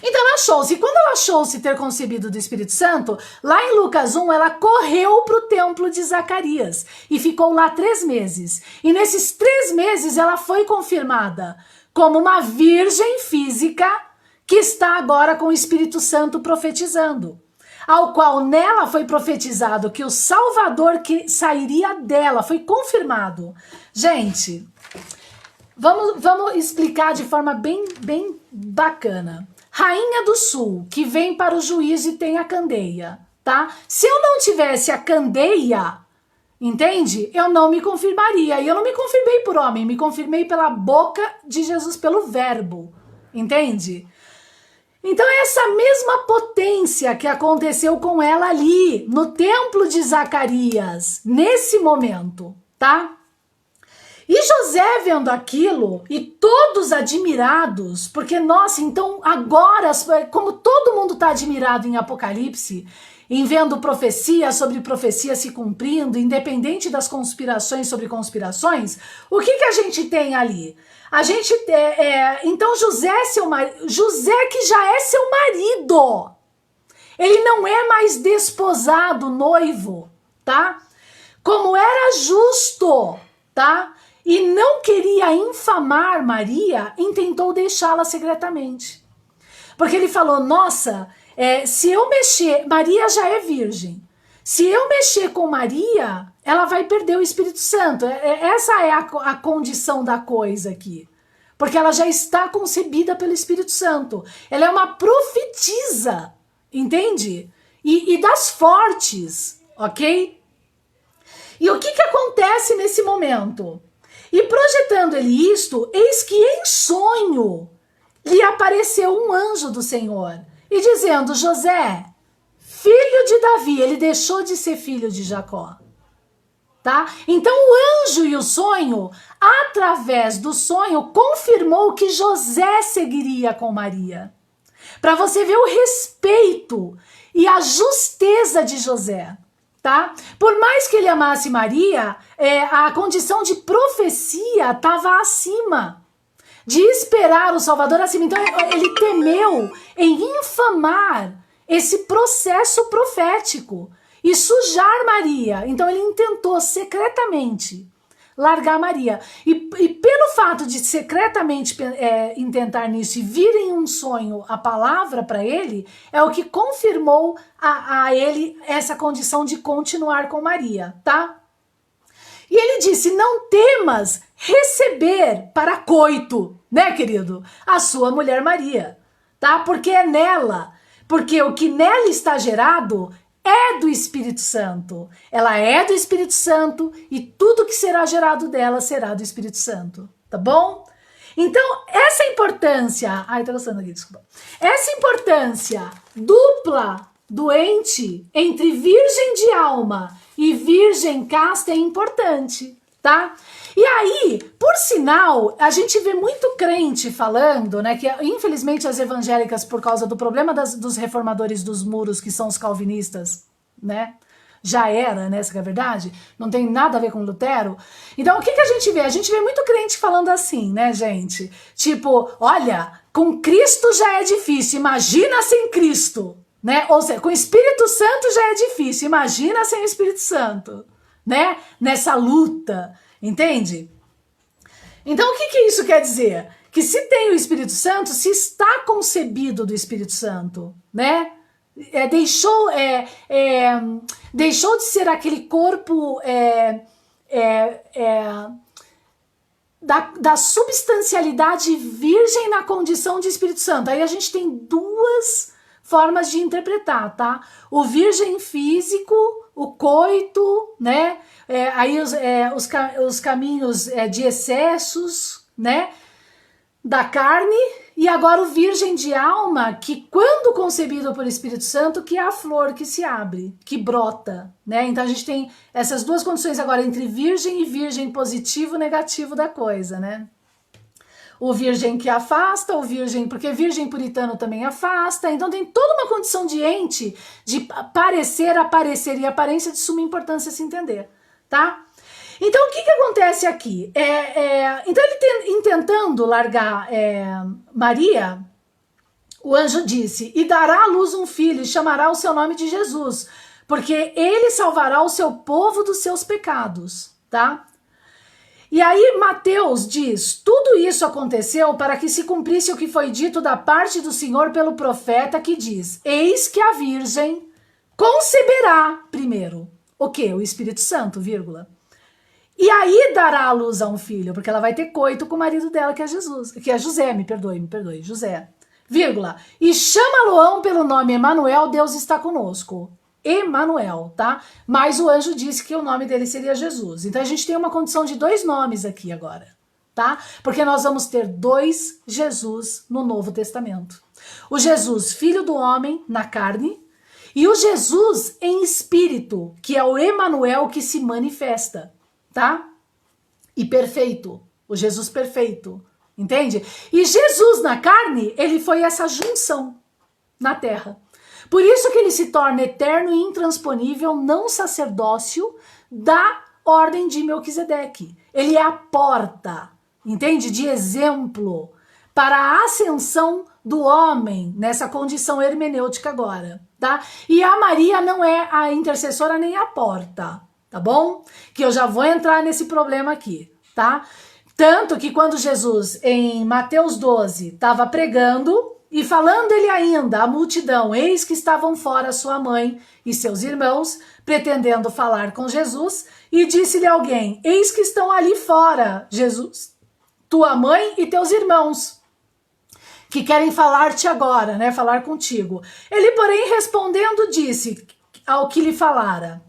Então ela achou-se, quando ela achou-se ter concebido do Espírito Santo, lá em Lucas 1, ela correu para o templo de Zacarias e ficou lá 3 meses. E nesses 3 meses ela foi confirmada como uma virgem física que está agora com o Espírito Santo profetizando. Ao qual nela foi profetizado que o Salvador que sairia dela, foi confirmado. Gente, vamos explicar de forma bem bacana. Rainha do Sul, que vem para o juízo e tem a candeia, tá? Se eu não tivesse a candeia, entende? Eu não me confirmaria. E eu não me confirmei por homem, me confirmei pela boca de Jesus, pelo verbo, entende? Então é essa mesma potência que aconteceu com ela ali, no templo de Zacarias, nesse momento, tá? E José vendo aquilo, e todos admirados, porque, nossa, então agora, como todo mundo está admirado em Apocalipse, em vendo profecia sobre profecia se cumprindo, independente das conspirações sobre conspirações, o que a gente tem ali? A gente então José que já é seu marido, ele não é mais desposado, noivo, tá? Como era justo, tá? E não queria infamar Maria, intentou deixá-la secretamente. Porque ele falou, nossa, se eu mexer, Maria já é virgem, se eu mexer com Maria, ela vai perder o Espírito Santo. Essa é a condição da coisa aqui. Porque ela já está concebida pelo Espírito Santo. Ela é uma profetisa, entende? E das fortes, ok? E o que acontece nesse momento? E projetando ele isto, eis que em sonho lhe apareceu um anjo do Senhor, e dizendo, José, filho de Davi, ele deixou de ser filho de Jacó, tá? Então o anjo e o sonho, através do sonho, confirmou que José seguiria com Maria. Para você ver o respeito e a justeza de José. Tá? Por mais que ele amasse Maria, a condição de profecia estava acima, de esperar o Salvador acima. Então ele temeu em infamar esse processo profético e sujar Maria. Então ele intentou secretamente largar Maria. E pelo fato de secretamente intentar nisso e vir em um sonho a palavra para ele, é o que confirmou a ele essa condição de continuar com Maria, tá? E ele disse, não temas receber para coito, né, querido? A sua mulher Maria, tá? Porque é nela, porque o que nela está gerado é do Espírito Santo. Ela é do Espírito Santo e tudo que será gerado dela será do Espírito Santo. tá bom? Então, essa importância... Ai, tô gostando aqui, desculpa. Essa importância dupla doente entre virgem de alma e virgem casta é importante, tá? E aí, por sinal, a gente vê muito crente falando, né, que infelizmente as evangélicas, por causa do problema dos reformadores dos muros, que são os calvinistas, né, já era, né, essa que é a verdade, não tem nada a ver com Lutero. Então, o que a gente vê? A gente vê muito crente falando assim, né, gente? Tipo, olha, com Cristo já é difícil, imagina sem Cristo, né? Ou seja, com o Espírito Santo já é difícil, imagina sem o Espírito Santo, né? Nessa luta, entende? Então, o que isso quer dizer? Que se tem o Espírito Santo, se está concebido do Espírito Santo, né? Deixou de ser aquele corpo da substancialidade virgem na condição de Espírito Santo. Aí a gente tem duas formas de interpretar, tá? O virgem físico, o coito, né? Aí os caminhos de excessos, né? Da carne, e agora o virgem de alma, que quando concebido por Espírito Santo, que é a flor que se abre, que brota, né? Então a gente tem essas duas condições agora entre virgem e virgem positivo e negativo da coisa, né? O virgem que afasta, o virgem, porque virgem puritano também afasta, então tem toda uma condição de ente, de parecer, aparecer e aparência de suma importância se entender, tá? Então, o que acontece aqui? Então, ele tentando largar Maria, o anjo disse, e dará à luz um filho, e chamará o seu nome de Jesus, porque ele salvará o seu povo dos seus pecados, tá? E aí Mateus diz, tudo isso aconteceu para que se cumprisse o que foi dito da parte do Senhor pelo profeta, que diz, eis que a virgem conceberá primeiro, o quê? O Espírito Santo, vírgula. E aí dará à luz a um filho, porque ela vai ter coito com o marido dela, que é Jesus, que é José, me perdoe, José, vírgula. E chama-lo pelo nome Emanuel, Deus está conosco. Emanuel, tá? Mas o anjo disse que o nome dele seria Jesus. Então a gente tem uma condição de dois nomes aqui agora, tá? Porque nós vamos ter dois Jesus no Novo Testamento. O Jesus, filho do homem, na carne, e o Jesus em espírito, que é o Emanuel que se manifesta. Tá? E perfeito, o Jesus perfeito, entende? E Jesus na carne, ele foi essa junção na terra. Por isso que ele se torna eterno e intransponível, não sacerdócio da ordem de Melquisedeque. Ele é a porta, entende? De exemplo para a ascensão do homem nessa condição hermenêutica agora, tá? E a Maria não é a intercessora nem a porta, tá bom? Que eu já vou entrar nesse problema aqui, tá? Tanto que quando Jesus, em Mateus 12, estava pregando e falando ele ainda à multidão, eis que estavam fora sua mãe e seus irmãos, pretendendo falar com Jesus, e disse-lhe alguém, eis que estão ali fora, Jesus, tua mãe e teus irmãos, que querem falar-te agora, né? Falar contigo. Ele, porém, respondendo, disse ao que lhe falara,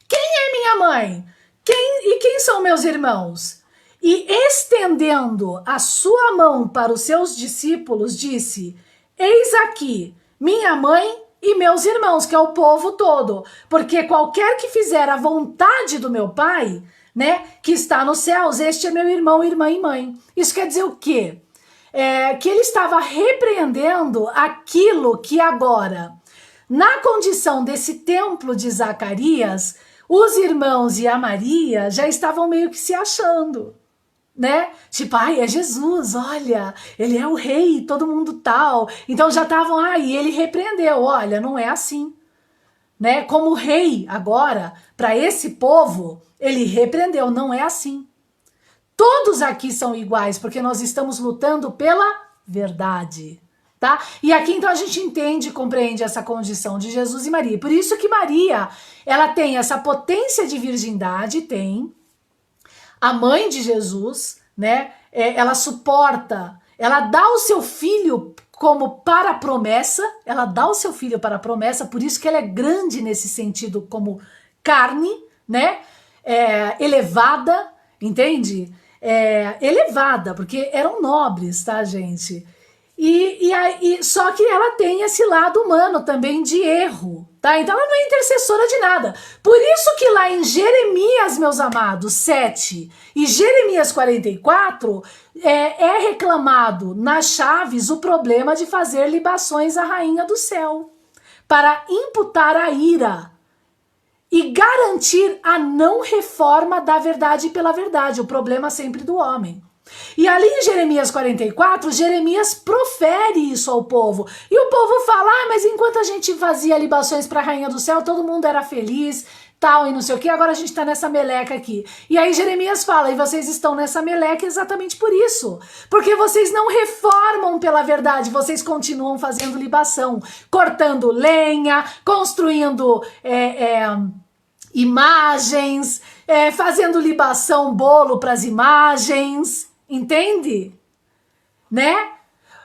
quem é minha mãe? Quem são meus irmãos? E estendendo a sua mão para os seus discípulos, disse, eis aqui minha mãe e meus irmãos, que é o povo todo, porque qualquer que fizer a vontade do meu Pai, né, que está nos céus, este é meu irmão, irmã e mãe. Isso quer dizer o quê? Que ele estava repreendendo aquilo que agora, na condição desse templo de Zacarias, os irmãos e a Maria já estavam meio que se achando, né? Tipo, ai, é Jesus, olha, ele é o rei, todo mundo tal. Então já estavam, e ele repreendeu, olha, não é assim, né? Como rei agora, para esse povo, ele repreendeu, não é assim. Todos aqui são iguais, porque nós estamos lutando pela verdade. Tá? E aqui então a gente entende e compreende essa condição de Jesus e Maria. Por isso que Maria, ela tem essa potência de virgindade, tem a mãe de Jesus, né? Ela suporta, ela dá o seu filho como para a promessa, ela dá o seu filho para a promessa, por isso que ela é grande nesse sentido como carne, né? Elevada, entende? elevada, porque eram nobres, tá, gente? Só que ela tem esse lado humano também de erro, tá? Então ela não é intercessora de nada. Por isso que lá em Jeremias, meus amados, 7 e Jeremias 44, é reclamado nas chaves o problema de fazer libações à rainha do céu, para imputar a ira e garantir a não reforma da verdade pela verdade, o problema sempre do homem. E ali em Jeremias 44, Jeremias profere isso ao povo. E o povo fala, mas enquanto a gente fazia libações para a rainha do céu, todo mundo era feliz, tal, e não sei o que, agora a gente tá nessa meleca aqui. E aí Jeremias fala, e vocês estão nessa meleca exatamente por isso. Porque vocês não reformam pela verdade, vocês continuam fazendo libação, cortando lenha, construindo imagens, fazendo libação, bolo para as imagens, entende? Né?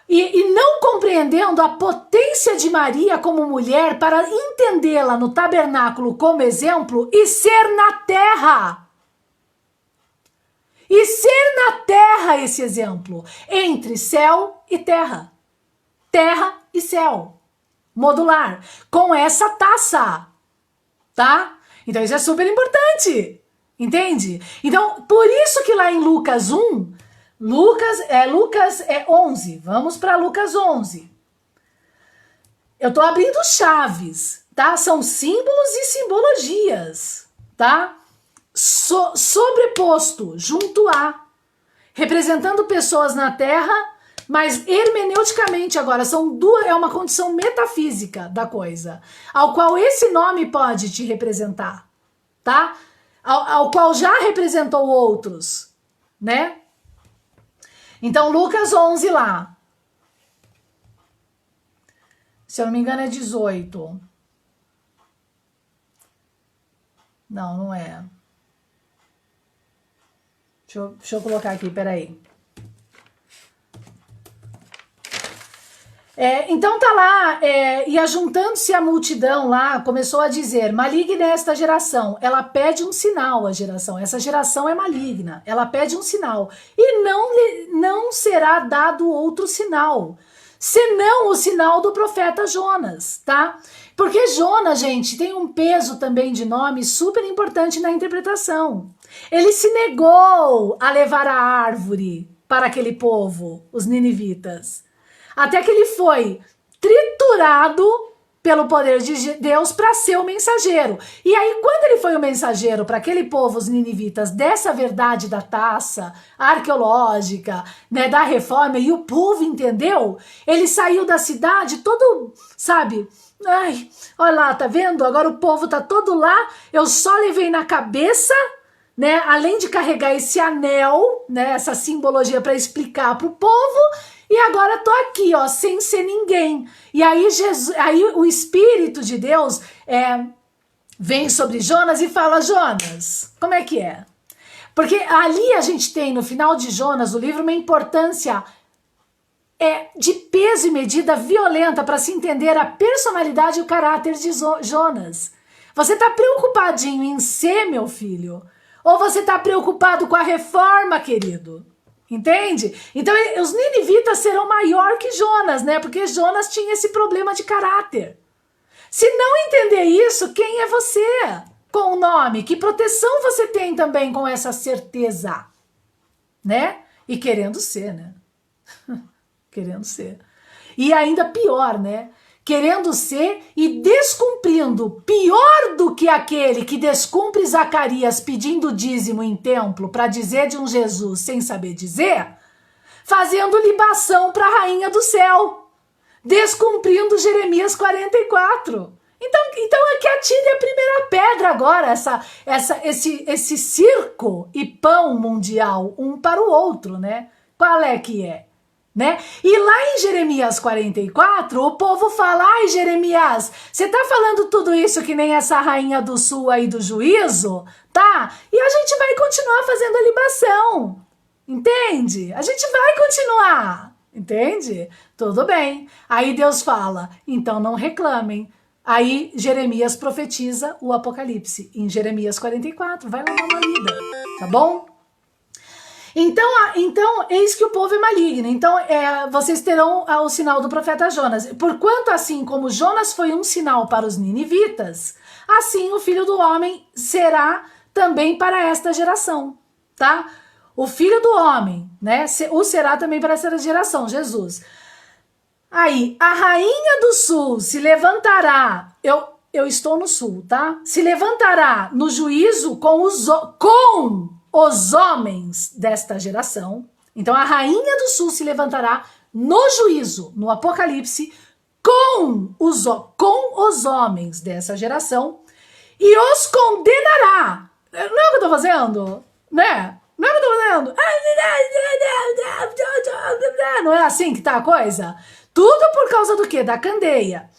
E não compreendendo a potência de Maria como mulher para entendê-la no tabernáculo como exemplo e ser na terra. E ser na terra esse exemplo, entre céu e terra. Terra e céu. Modular. Com essa taça. Tá? Então isso é super importante. Entende? Então, por isso que lá em Lucas 1, Lucas 11. Vamos para Lucas 11. Eu tô abrindo chaves, tá? São símbolos e simbologias, tá? Sobreposto, junto a, representando pessoas na Terra, mas hermeneuticamente agora é uma condição metafísica da coisa, ao qual esse nome pode te representar, tá? Ao qual já representou outros, né? Então, Lucas 11 lá. Se eu não me engano é 18. Não, não é. Deixa eu colocar aqui, peraí. Então tá lá, e ajuntando-se a multidão lá, começou a dizer, maligna é esta geração, ela pede um sinal, a geração, essa geração é maligna, ela pede um sinal, e não será dado outro sinal, senão o sinal do profeta Jonas, tá? Porque Jonas, gente, tem um peso também de nome super importante na interpretação. Ele se negou a levar a árvore para aquele povo, os ninivitas. Até que ele foi triturado pelo poder de Deus para ser o mensageiro. E aí, quando ele foi o mensageiro para aquele povo, os ninivitas, dessa verdade da taça arqueológica, né, da reforma, e o povo entendeu, ele saiu da cidade todo, sabe, ai, olha lá, tá vendo? Agora o povo tá todo lá, eu só levei na cabeça, né, além de carregar esse anel, né, essa simbologia para explicar pro povo, e agora tô aqui, ó, sem ser ninguém. E aí, aí o Espírito de Deus vem sobre Jonas e fala, Jonas, como é que é? Porque ali a gente tem, no final de Jonas, o livro, uma importância de peso e medida violenta para se entender a personalidade e o caráter de Jonas. Você tá preocupadinho em ser, meu filho? Ou você tá preocupado com a reforma, querido? Entende? Então os ninivitas serão maior que Jonas, né? Porque Jonas tinha esse problema de caráter. Se não entender isso, quem é você com o nome? Que proteção você tem também com essa certeza? Né? E querendo ser, né? Querendo ser. E ainda pior, né? Querendo ser e descumprindo, pior do que aquele que descumpre Zacarias pedindo dízimo em templo para dizer de um Jesus sem saber dizer, fazendo libação para a rainha do céu, descumprindo Jeremias 44. Então é que atire a primeira pedra agora, esse circo e pão mundial, um para o outro, né? Qual é que é? Né? E lá em Jeremias 44, o povo fala, ai Jeremias, você tá falando tudo isso que nem essa rainha do sul aí do juízo, tá? E a gente vai continuar fazendo a libação, entende? A gente vai continuar, entende? Tudo bem. Aí Deus fala, então não reclamem. Aí Jeremias profetiza o Apocalipse, em Jeremias 44, vai lá dar uma lida, tá bom? Então, eis que o povo é maligno. Então, vocês terão o sinal do profeta Jonas. Porquanto, assim como Jonas foi um sinal para os ninivitas, assim o Filho do Homem será também para esta geração, tá? O Filho do Homem, né? O será também para essa geração, Jesus. Aí, a rainha do sul se levantará. Eu estou no sul, tá? Se levantará no juízo com os homens desta geração. Então a rainha do sul se levantará no juízo, no Apocalipse, com os homens dessa geração e os condenará. Não é o que eu tô fazendo? Né? Não é o que eu tô fazendo? Não é assim que tá a coisa? Tudo por causa do quê? Da candeia.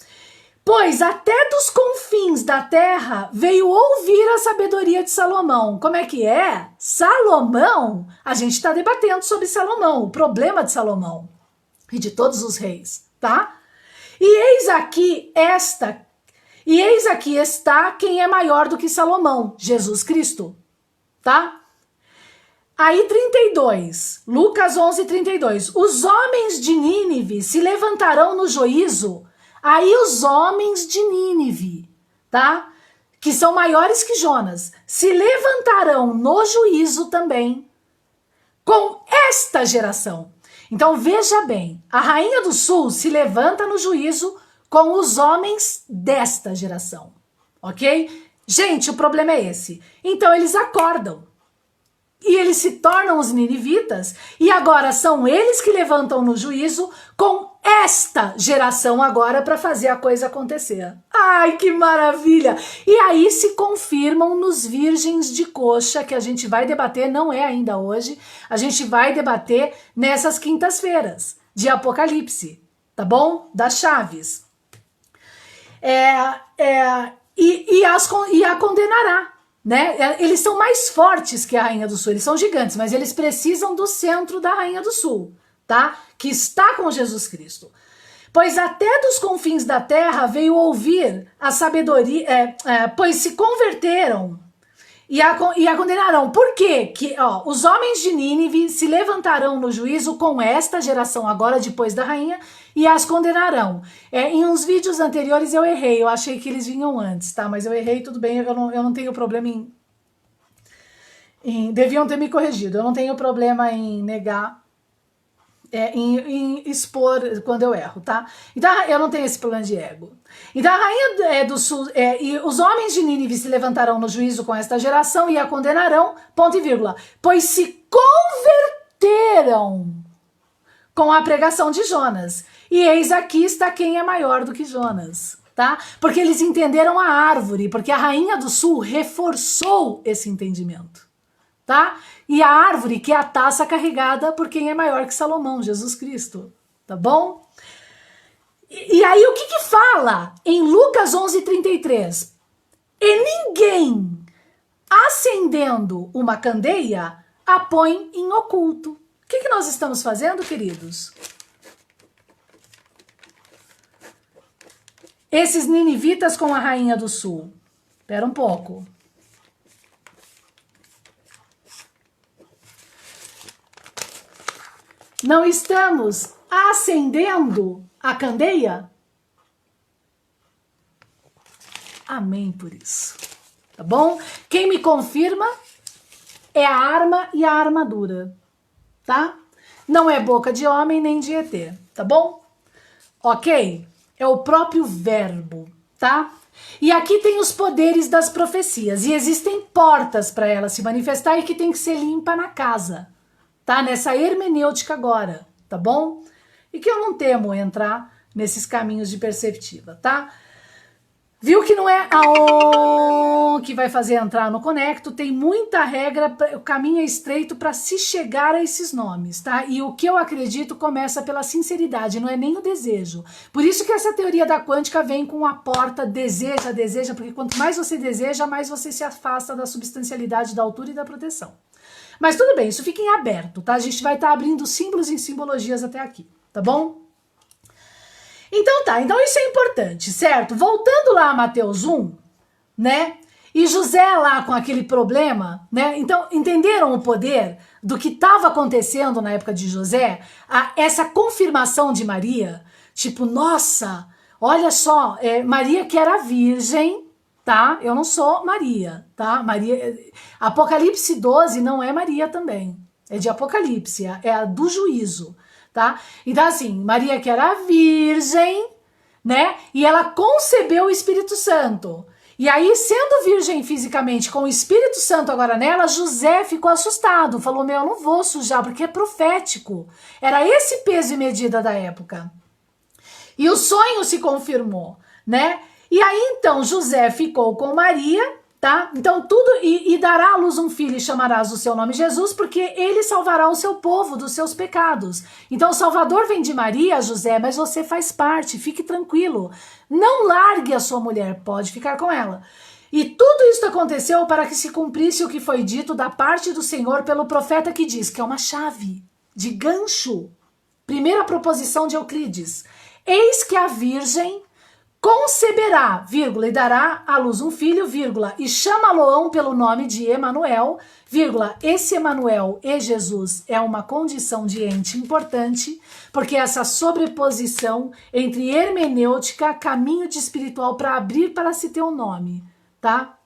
Pois até dos confins da terra veio ouvir a sabedoria de Salomão. Como é que é? Salomão, a gente está debatendo sobre Salomão, o problema de Salomão e de todos os reis, tá? E eis aqui está quem é maior do que Salomão, Jesus Cristo, tá? Aí 32, Lucas 11, 32. Os homens de Nínive se levantarão no juízo. Aí os homens de Nínive, tá? Que são maiores que Jonas, se levantarão no juízo também com esta geração. Então veja bem, a rainha do sul se levanta no juízo com os homens desta geração, ok? Gente, o problema é esse. Então eles acordam. E eles se tornam os ninivitas, e agora são eles que levantam no juízo com esta geração agora para fazer a coisa acontecer. Ai, que maravilha! E aí se confirmam nos virgens de coxa, que a gente vai debater, não é ainda hoje, a gente vai debater nessas quintas-feiras de Apocalipse, tá bom? Das chaves. E a condenará. Né? Eles são mais fortes que a Rainha do Sul, eles são gigantes, mas eles precisam do centro da Rainha do Sul, tá? Que está com Jesus Cristo. Pois até dos confins da terra veio ouvir a sabedoria, pois se converteram e a condenarão. Por quê? Os homens de Nínive se levantarão no juízo com esta geração agora, depois da rainha, e as condenarão. Em uns vídeos anteriores eu errei, eu achei que eles vinham antes, tá? Mas eu errei, tudo bem, eu não tenho problema deviam ter me corrigido, eu não tenho problema em negar, em expor quando eu erro, tá? Então eu não tenho esse problema de ego. Então a rainha do sul, e os homens de Nínive se levantarão no juízo com esta geração e a condenarão, ponto e vírgula, pois se converteram com a pregação de Jonas. E eis aqui está quem é maior do que Jonas, tá? Porque eles entenderam a árvore, porque a rainha do sul reforçou esse entendimento, tá? E a árvore que é a taça carregada por quem é maior que Salomão, Jesus Cristo, tá bom? E aí o que fala em Lucas 11:33? E ninguém, acendendo uma candeia, a põe em oculto. O que nós estamos fazendo, queridos? Esses ninivitas com a rainha do sul. Espera um pouco. Não estamos acendendo a candeia? Amém por isso. Tá bom? Quem me confirma é a arma e a armadura. Tá? Não é boca de homem nem de ET. Tá bom? Ok? É o próprio verbo. Tá? E aqui tem os poderes das profecias. E existem portas para ela se manifestar e que tem que ser limpa na casa. Tá? Nessa hermenêutica agora, tá bom? E que eu não temo entrar nesses caminhos de perceptiva, tá? Viu que não é a que vai fazer entrar no Conecto, tem muita regra, o caminho é estreito para se chegar a esses nomes, tá? E o que eu acredito começa pela sinceridade, não é nem o desejo. Por isso que essa teoria da quântica vem com a porta deseja, porque quanto mais você deseja, mais você se afasta da substancialidade, da altura e da proteção. Mas tudo bem, isso fica em aberto, tá? A gente vai estar abrindo símbolos e simbologias até aqui, tá bom? Então tá, então isso é importante, certo? Voltando lá a Mateus 1, né? E José lá com aquele problema, né? Então, entenderam o poder do que estava acontecendo na época de José? Essa confirmação de Maria, tipo, nossa, olha só, Maria que era virgem, tá? Eu não sou Maria, tá? Maria, Apocalipse 12 não é Maria também, é de Apocalipse, é a do juízo, tá? Então assim, Maria que era virgem, né? E ela concebeu o Espírito Santo. E aí, sendo virgem fisicamente, com o Espírito Santo agora nela, José ficou assustado. Falou, meu, eu não vou sujar, porque é profético. Era esse peso e medida da época. E o sonho se confirmou, né? E aí, então, José ficou com Maria, tá? Então, tudo, e dará à luz um filho e chamarás o seu nome Jesus, porque ele salvará o seu povo dos seus pecados. Então, o Salvador vem de Maria, José, mas você faz parte, fique tranquilo. Não largue a sua mulher, pode ficar com ela. E tudo isso aconteceu para que se cumprisse o que foi dito da parte do Senhor pelo profeta que diz, que é uma chave de gancho. Primeira proposição de Euclides. Eis que a virgem conceberá, vírgula, e dará à luz um filho, vírgula, e chama-lo-ão pelo nome de Emanuel, vírgula, esse Emanuel e Jesus é uma condição de ente importante, porque essa sobreposição entre hermenêutica, caminho de espiritual para abrir para se ter um nome, tá?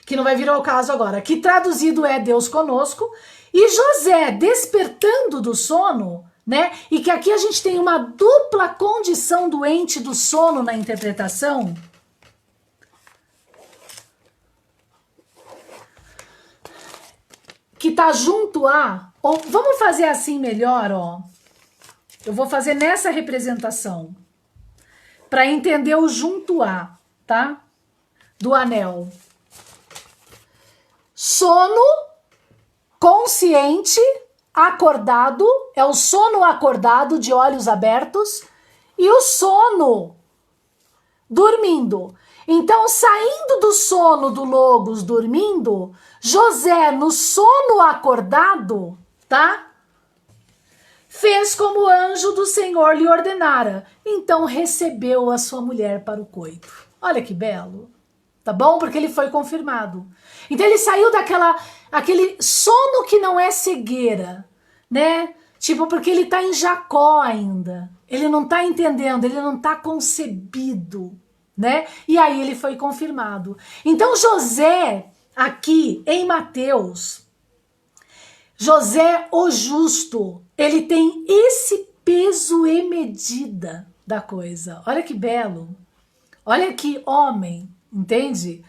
Que não vai vir ao caso agora, que traduzido é Deus conosco, e José despertando do sono, né? E que aqui a gente tem uma dupla condição do ente do sono na interpretação. Que tá junto a... Ou, vamos fazer assim melhor, ó. Eu vou fazer nessa representação. Para entender o junto a, tá? Do anel. Sono consciente, acordado, é o sono acordado de olhos abertos e o sono dormindo. Então, saindo do sono do Logos dormindo, José no sono acordado, tá? Fez como o anjo do Senhor lhe ordenara. Então recebeu a sua mulher para o coito. Olha que belo. Tá bom? Porque ele foi confirmado. Então ele saiu aquele sono que não é cegueira, né? Tipo, porque ele tá em Jacó ainda. Ele não tá entendendo, ele não tá concebido, né? E aí ele foi confirmado. Então José, aqui em Mateus, José o justo, ele tem esse peso e medida da coisa. Olha que belo. Olha que homem. Entende?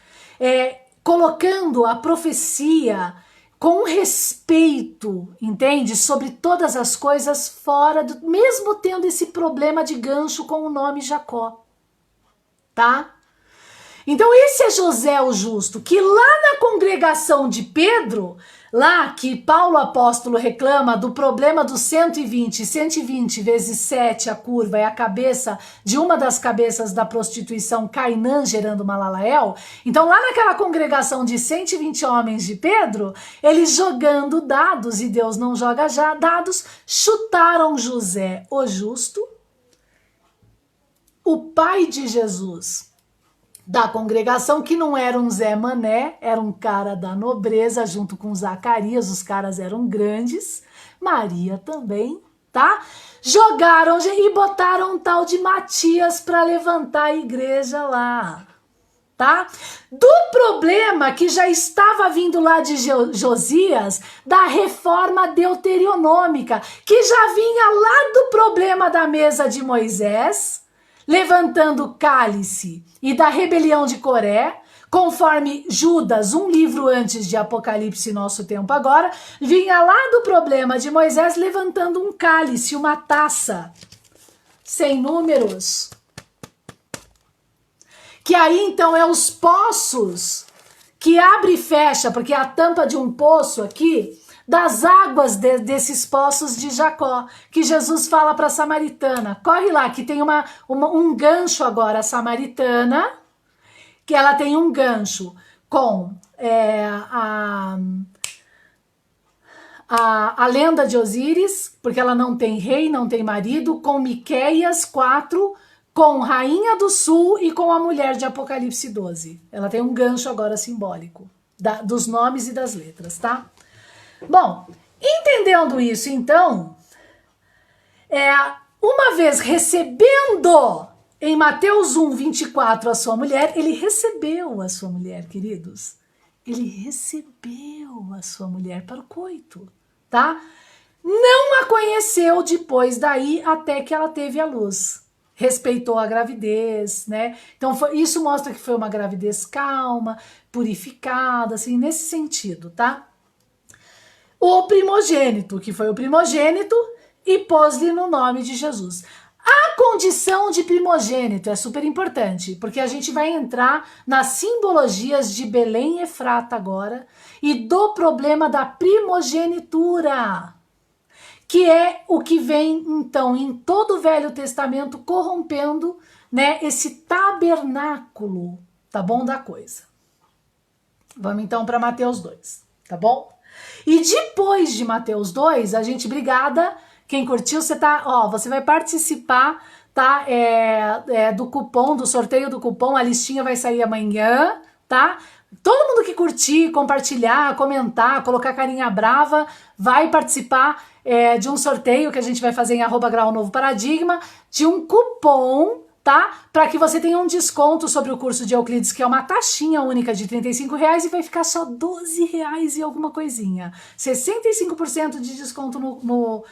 Colocando a profecia com respeito, entende? Sobre todas as coisas fora do... Mesmo tendo esse problema de gancho com o nome Jacó. Tá? Então esse é José o justo, que lá na congregação de Pedro, lá que Paulo apóstolo reclama do problema dos 120 vezes 7 a curva é a cabeça de uma das cabeças da prostituição Cainã gerando Malalael. Então lá naquela congregação de 120 homens de Pedro, eles jogando dados, e Deus não joga já dados, chutaram José o justo, o pai de Jesus, da congregação, que não era um Zé Mané, era um cara da nobreza, junto com Zacarias, os caras eram grandes, Maria também, tá? Jogaram e botaram um tal de Matias para levantar a igreja lá, tá? Do problema que já estava vindo lá de Josias, da reforma deuteronômica, que já vinha lá do problema da mesa de Moisés, levantando o cálice, e da rebelião de Coré, conforme Judas, um livro antes de Apocalipse, nosso tempo agora, vinha lá do problema de Moisés levantando um cálice, uma taça, sem números. Que aí então é os poços que abre e fecha, porque a tampa de um poço aqui, das águas desses poços de Jacó, que Jesus fala para a samaritana, corre lá, que tem um gancho agora, a samaritana, que ela tem um gancho com a lenda de Osíris, porque ela não tem rei, não tem marido, com Miqueias 4, com Rainha do Sul e com a mulher de Apocalipse 12. Ela tem um gancho agora simbólico dos nomes e das letras, tá? Bom, entendendo isso, então, uma vez recebendo em Mateus 1, 24 a sua mulher, ele recebeu a sua mulher, queridos. Ele recebeu a sua mulher para o coito, tá? Não a conheceu depois daí até que ela teve a luz. Respeitou a gravidez, né? Então isso mostra que foi uma gravidez calma, purificada, assim, nesse sentido, tá? O primogênito, que foi o primogênito, e pôs-lhe no nome de Jesus. A condição de primogênito é super importante, porque a gente vai entrar nas simbologias de Belém e Efrata agora, e do problema da primogenitura, que é o que vem, então, em todo o Velho Testamento, corrompendo, né, esse tabernáculo, tá bom, da coisa. Vamos, então, para Mateus 2, tá bom? E depois de Mateus 2, a gente, obrigada, quem curtiu, você vai participar, tá, do cupom, do sorteio do cupom, a listinha vai sair amanhã, tá? Todo mundo que curtir, compartilhar, comentar, colocar carinha brava, vai participar de um sorteio que a gente vai fazer em @grau novo paradigma, de um cupom, tá? Para que você tenha um desconto sobre o curso de Euclides, que é uma taxinha única de R$35 e vai ficar só R$12 e alguma coisinha. 65% de desconto no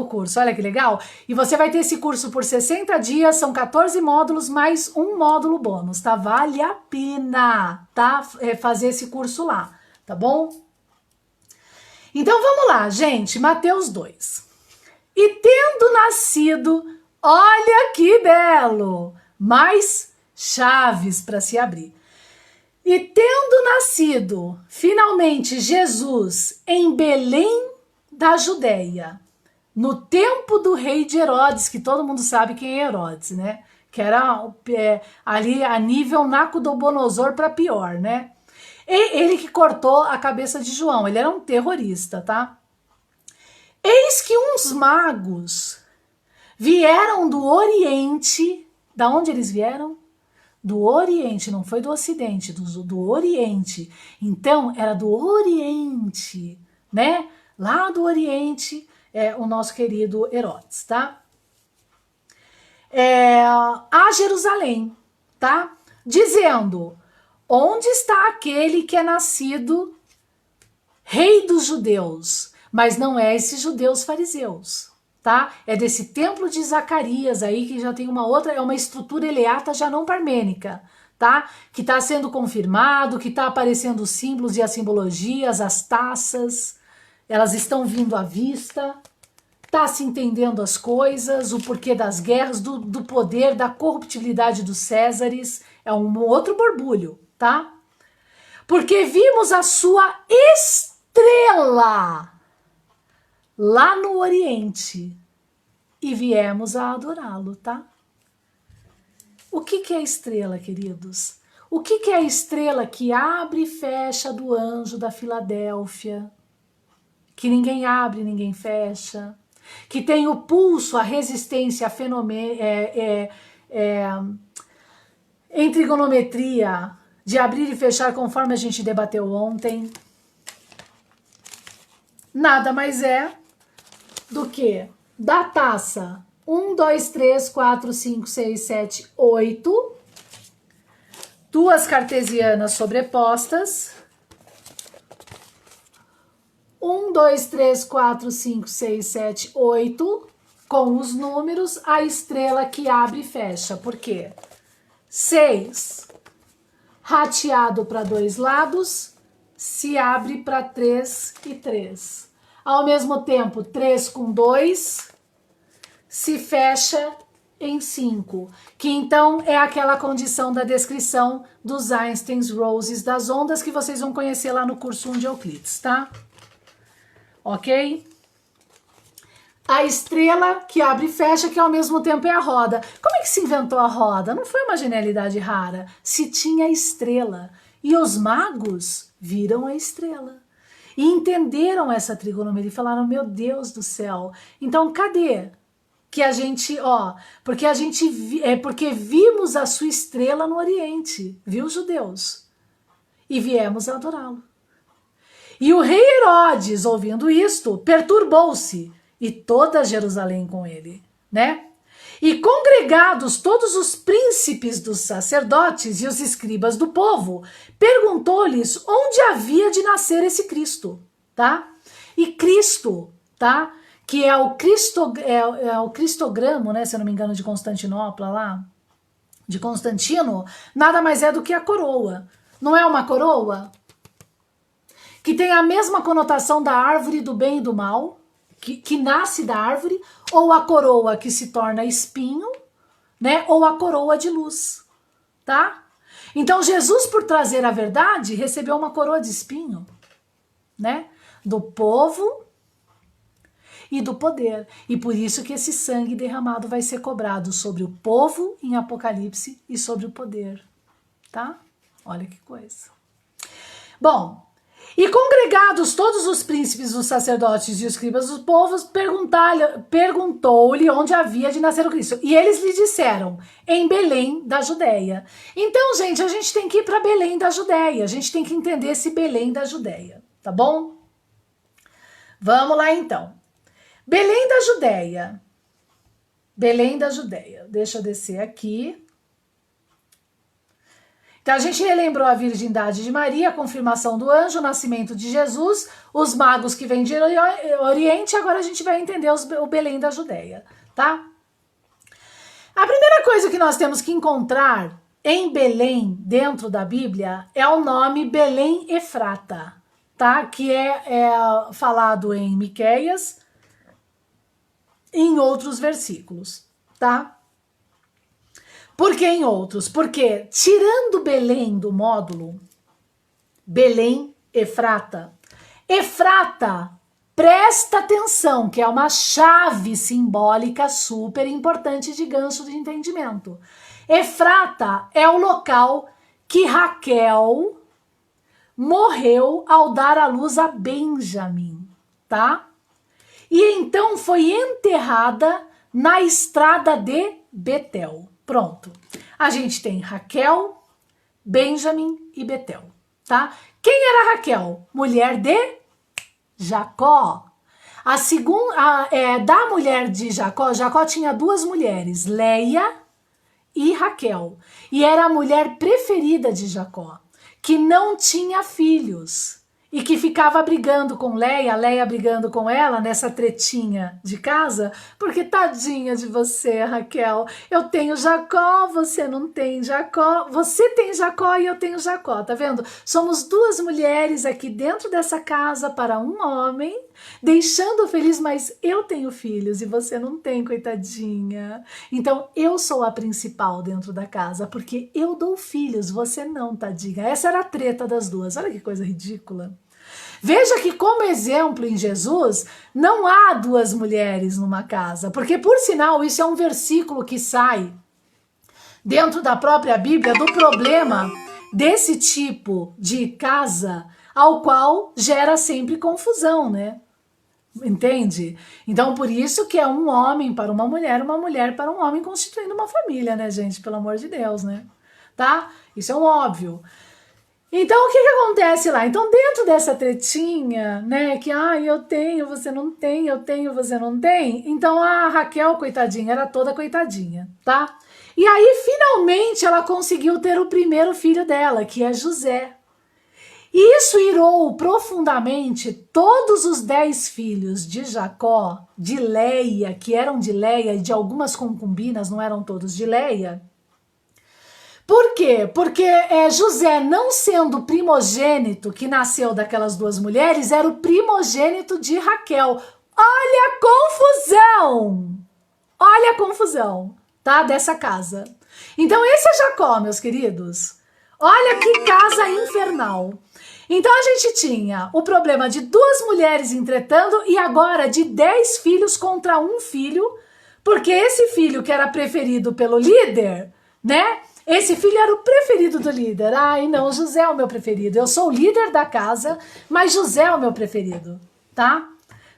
curso, olha que legal. E você vai ter esse curso por 60 dias, são 14 módulos mais um módulo bônus, tá? Vale a pena, tá? Fazer esse curso lá, tá bom? Então vamos lá, gente, Mateus 2. E tendo nascido, olha que belo, mais chaves para se abrir. E tendo nascido, finalmente, Jesus em Belém da Judéia, no tempo do rei de Herodes, que todo mundo sabe quem é Herodes, né? Que era ali a nível Nabucodonosor para pior, né? E ele que cortou a cabeça de João, ele era um terrorista, tá? Eis que uns magos vieram do Oriente. Da onde eles vieram? Do Oriente, não foi do Ocidente, do Oriente. Então, era do Oriente, né? Lá do Oriente, o nosso querido Herodes, tá? A Jerusalém, tá? Dizendo, onde está aquele que é nascido rei dos judeus? Mas não é esses judeus fariseus, tá? É desse templo de Zacarias aí, que já tem uma outra, é uma estrutura eleata já não parmênica, tá? Que está sendo confirmado, que está aparecendo os símbolos e as simbologias, as taças, elas estão vindo à vista, tá se entendendo as coisas, o porquê das guerras, do poder, da corruptibilidade dos Césares, é um outro borbulho, tá? Porque vimos a sua estrela lá no Oriente e viemos a adorá-lo, tá? O que é a estrela, queridos? O que é a estrela que abre e fecha do anjo da Filadélfia? Que ninguém abre, ninguém fecha. Que tem o pulso, a resistência, a em trigonometria, de abrir e fechar conforme a gente debateu ontem. Nada mais é do que da taça 1, 2, 3, 4, 5, 6, 7, 8, duas cartesianas sobrepostas, 1, 2, 3, 4, 5, 6, 7, 8, com os números, a estrela que abre e fecha. Por quê? 6, rateado para dois lados, se abre para 3 e 3. Ao mesmo tempo, 3 com 2 se fecha em 5, que então é aquela condição da descrição dos Einstein's Roses, das ondas que vocês vão conhecer lá no curso 1 de Euclides, tá? Ok? A estrela que abre e fecha, que ao mesmo tempo é a roda. Como é que se inventou a roda? Não foi uma genialidade rara. Se tinha a estrela. E os magos viram a estrela. E entenderam essa trigonometria e falaram, meu Deus do céu. Então, cadê? que a gente, porque vimos a sua estrela no Oriente, viu, judeus? E viemos adorá-lo. E o rei Herodes, ouvindo isto, perturbou-se, e toda Jerusalém com ele, né? E congregados todos os príncipes dos sacerdotes e os escribas do povo, perguntou-lhes onde havia de nascer esse Cristo, tá? E Cristo, tá? Que é o cristogramo, né, se eu não me engano, de Constantinopla lá, de Constantino, nada mais é do que a coroa. Não é uma coroa? Que tem a mesma conotação da árvore do bem e do mal, que nasce da árvore, ou a coroa que se torna espinho, né, ou a coroa de luz, tá? Então Jesus, por trazer a verdade, recebeu uma coroa de espinho, né, do povo e do poder. E por isso que esse sangue derramado vai ser cobrado sobre o povo em Apocalipse e sobre o poder, tá? Olha que coisa. Bom, e congregados todos os príncipes, os sacerdotes e os escribas dos povos, perguntou-lhe onde havia de nascer o Cristo. E eles lhe disseram, em Belém da Judéia. Então, gente, a gente tem que ir para Belém da Judéia. A gente tem que entender esse Belém da Judéia, tá bom? Vamos lá, então. Belém da Judéia. Belém da Judéia. Deixa eu descer aqui. Então a gente relembrou a virgindade de Maria, a confirmação do anjo, o nascimento de Jesus, os magos que vêm de Oriente, agora a gente vai entender o Belém da Judéia, tá? A primeira coisa que nós temos que encontrar em Belém, dentro da Bíblia, é o nome Belém Efrata, tá? Que é falado em Miqueias e em outros versículos, tá? Por que em outros? Porque tirando Belém do módulo, Belém, Efrata. Efrata, presta atenção, que é uma chave simbólica super importante de gancho de entendimento. Efrata é o local que Raquel morreu ao dar à luz a Benjamim, tá? E então foi enterrada na estrada de Betel. Pronto. A gente tem Raquel, Benjamim e Betel, tá? Quem era Raquel? Mulher de Jacó. Da mulher de Jacó, Jacó tinha duas mulheres, Leia e Raquel. E era a mulher preferida de Jacó, que não tinha filhos. E que ficava brigando com Leia brigando com ela nessa tretinha de casa, porque tadinha de você, Raquel, eu tenho Jacó, você não tem Jacó, você tem Jacó e eu tenho Jacó, tá vendo? Somos duas mulheres aqui dentro dessa casa para um homem, deixando feliz, mas eu tenho filhos e você não tem, coitadinha. Então eu sou a principal dentro da casa, porque eu dou filhos, você não, tadinha. Essa era a treta das duas, olha que coisa ridícula. Veja que, como exemplo em Jesus, não há duas mulheres numa casa, porque, por sinal, isso é um versículo que sai dentro da própria Bíblia do problema desse tipo de casa, ao qual gera sempre confusão, né? Entende? Então, por isso que é um homem para uma mulher para um homem, constituindo uma família, né, gente? Pelo amor de Deus, né? Tá? Isso é um óbvio. Então, o que acontece lá? Então, dentro dessa tretinha, né, que, eu tenho, você não tem, eu tenho, você não tem, então a Raquel, coitadinha, era toda coitadinha, tá? E aí, finalmente, ela conseguiu ter o primeiro filho dela, que é José. E isso irou profundamente todos os 10 filhos de Jacó, de Leia, que eram de Leia, e de algumas concubinas, não eram todos de Leia. Por quê? Porque José, não sendo primogênito que nasceu daquelas duas mulheres, era o primogênito de Raquel. Olha a confusão! Olha a confusão, tá? Dessa casa. Então esse é Jacó, meus queridos. Olha que casa infernal. Então a gente tinha o problema de duas mulheres entretando e agora de 10 filhos contra um filho, porque esse filho que era preferido pelo líder, né? Esse filho era o preferido do líder. Ai, não, José é o meu preferido. Eu sou o líder da casa, mas José é o meu preferido, tá?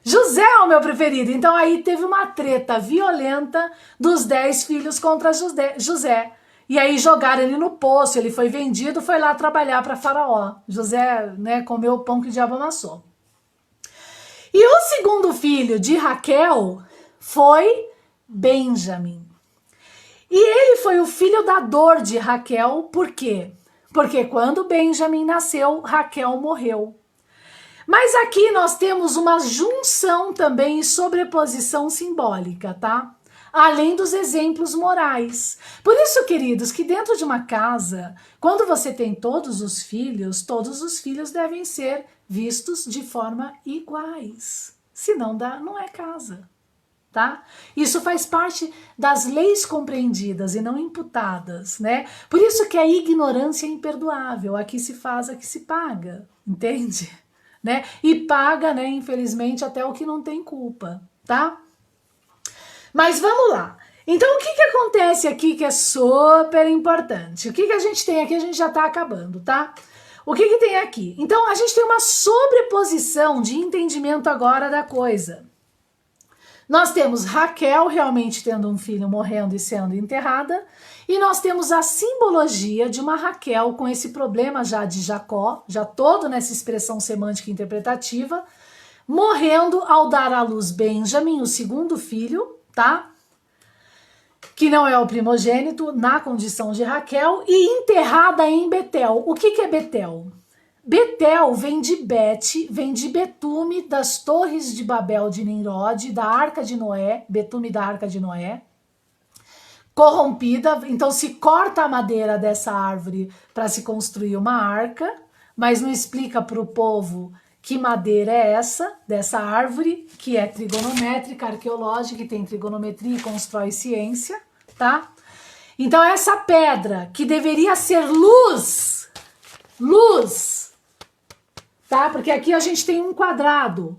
José é o meu preferido. Então aí teve uma treta violenta dos 10 filhos contra José. E aí jogaram ele no poço, ele foi vendido, foi lá trabalhar para Faraó. José, né, comeu o pão que o diabo amassou. E o segundo filho de Raquel foi Benjamim. E ele foi o filho da dor de Raquel, por quê? Porque quando Benjamim nasceu, Raquel morreu. Mas aqui nós temos uma junção também e sobreposição simbólica, tá? Além dos exemplos morais. Por isso, queridos, que dentro de uma casa, quando você tem todos os filhos devem ser vistos de forma iguais. Senão não é casa, tá? Isso faz parte das leis compreendidas e não imputadas, né? Por isso que a ignorância é imperdoável. Aqui se faz, aqui se paga, entende? Né? E paga, né, infelizmente, até o que não tem culpa, tá? Mas vamos lá. Então, o que acontece aqui que é super importante? O que a gente tem aqui? A gente já tá acabando, tá? O que tem aqui? Então, a gente tem uma sobreposição de entendimento agora da coisa. Nós temos Raquel realmente tendo um filho morrendo e sendo enterrada, e nós temos a simbologia de uma Raquel com esse problema já de Jacó, já todo nessa expressão semântica interpretativa, morrendo ao dar à luz Benjamim, o segundo filho, tá? Que não é o primogênito, na condição de Raquel, e enterrada em Betel. O que é Betel? Betel vem de Bet, vem de betume das torres de Babel de Nimrod, da Arca de Noé, betume da Arca de Noé, corrompida. Então se corta a madeira dessa árvore para se construir uma arca, mas não explica para o povo que madeira é essa, dessa árvore, que é trigonométrica, arqueológica, que tem trigonometria e constrói ciência, tá? Então essa pedra, que deveria ser luz, tá? Porque aqui a gente tem um quadrado.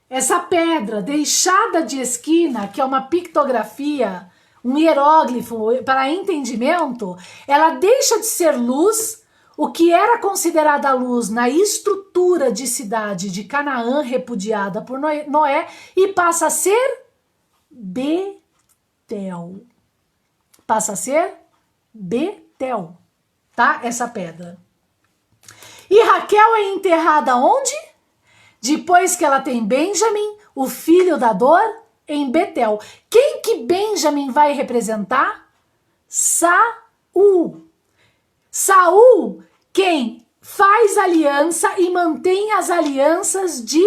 Essa pedra deixada de esquina, que é uma pictografia, um hieróglifo para entendimento, ela deixa de ser luz, o que era considerada luz na estrutura de cidade de Canaã, repudiada por Noé, e passa a ser Betel. Passa a ser Betel, tá? Essa pedra. E Raquel é enterrada onde? Depois que ela tem Benjamim, o filho da dor, em Betel. Quem que Benjamim vai representar? Saul. Saul, quem faz aliança e mantém as alianças de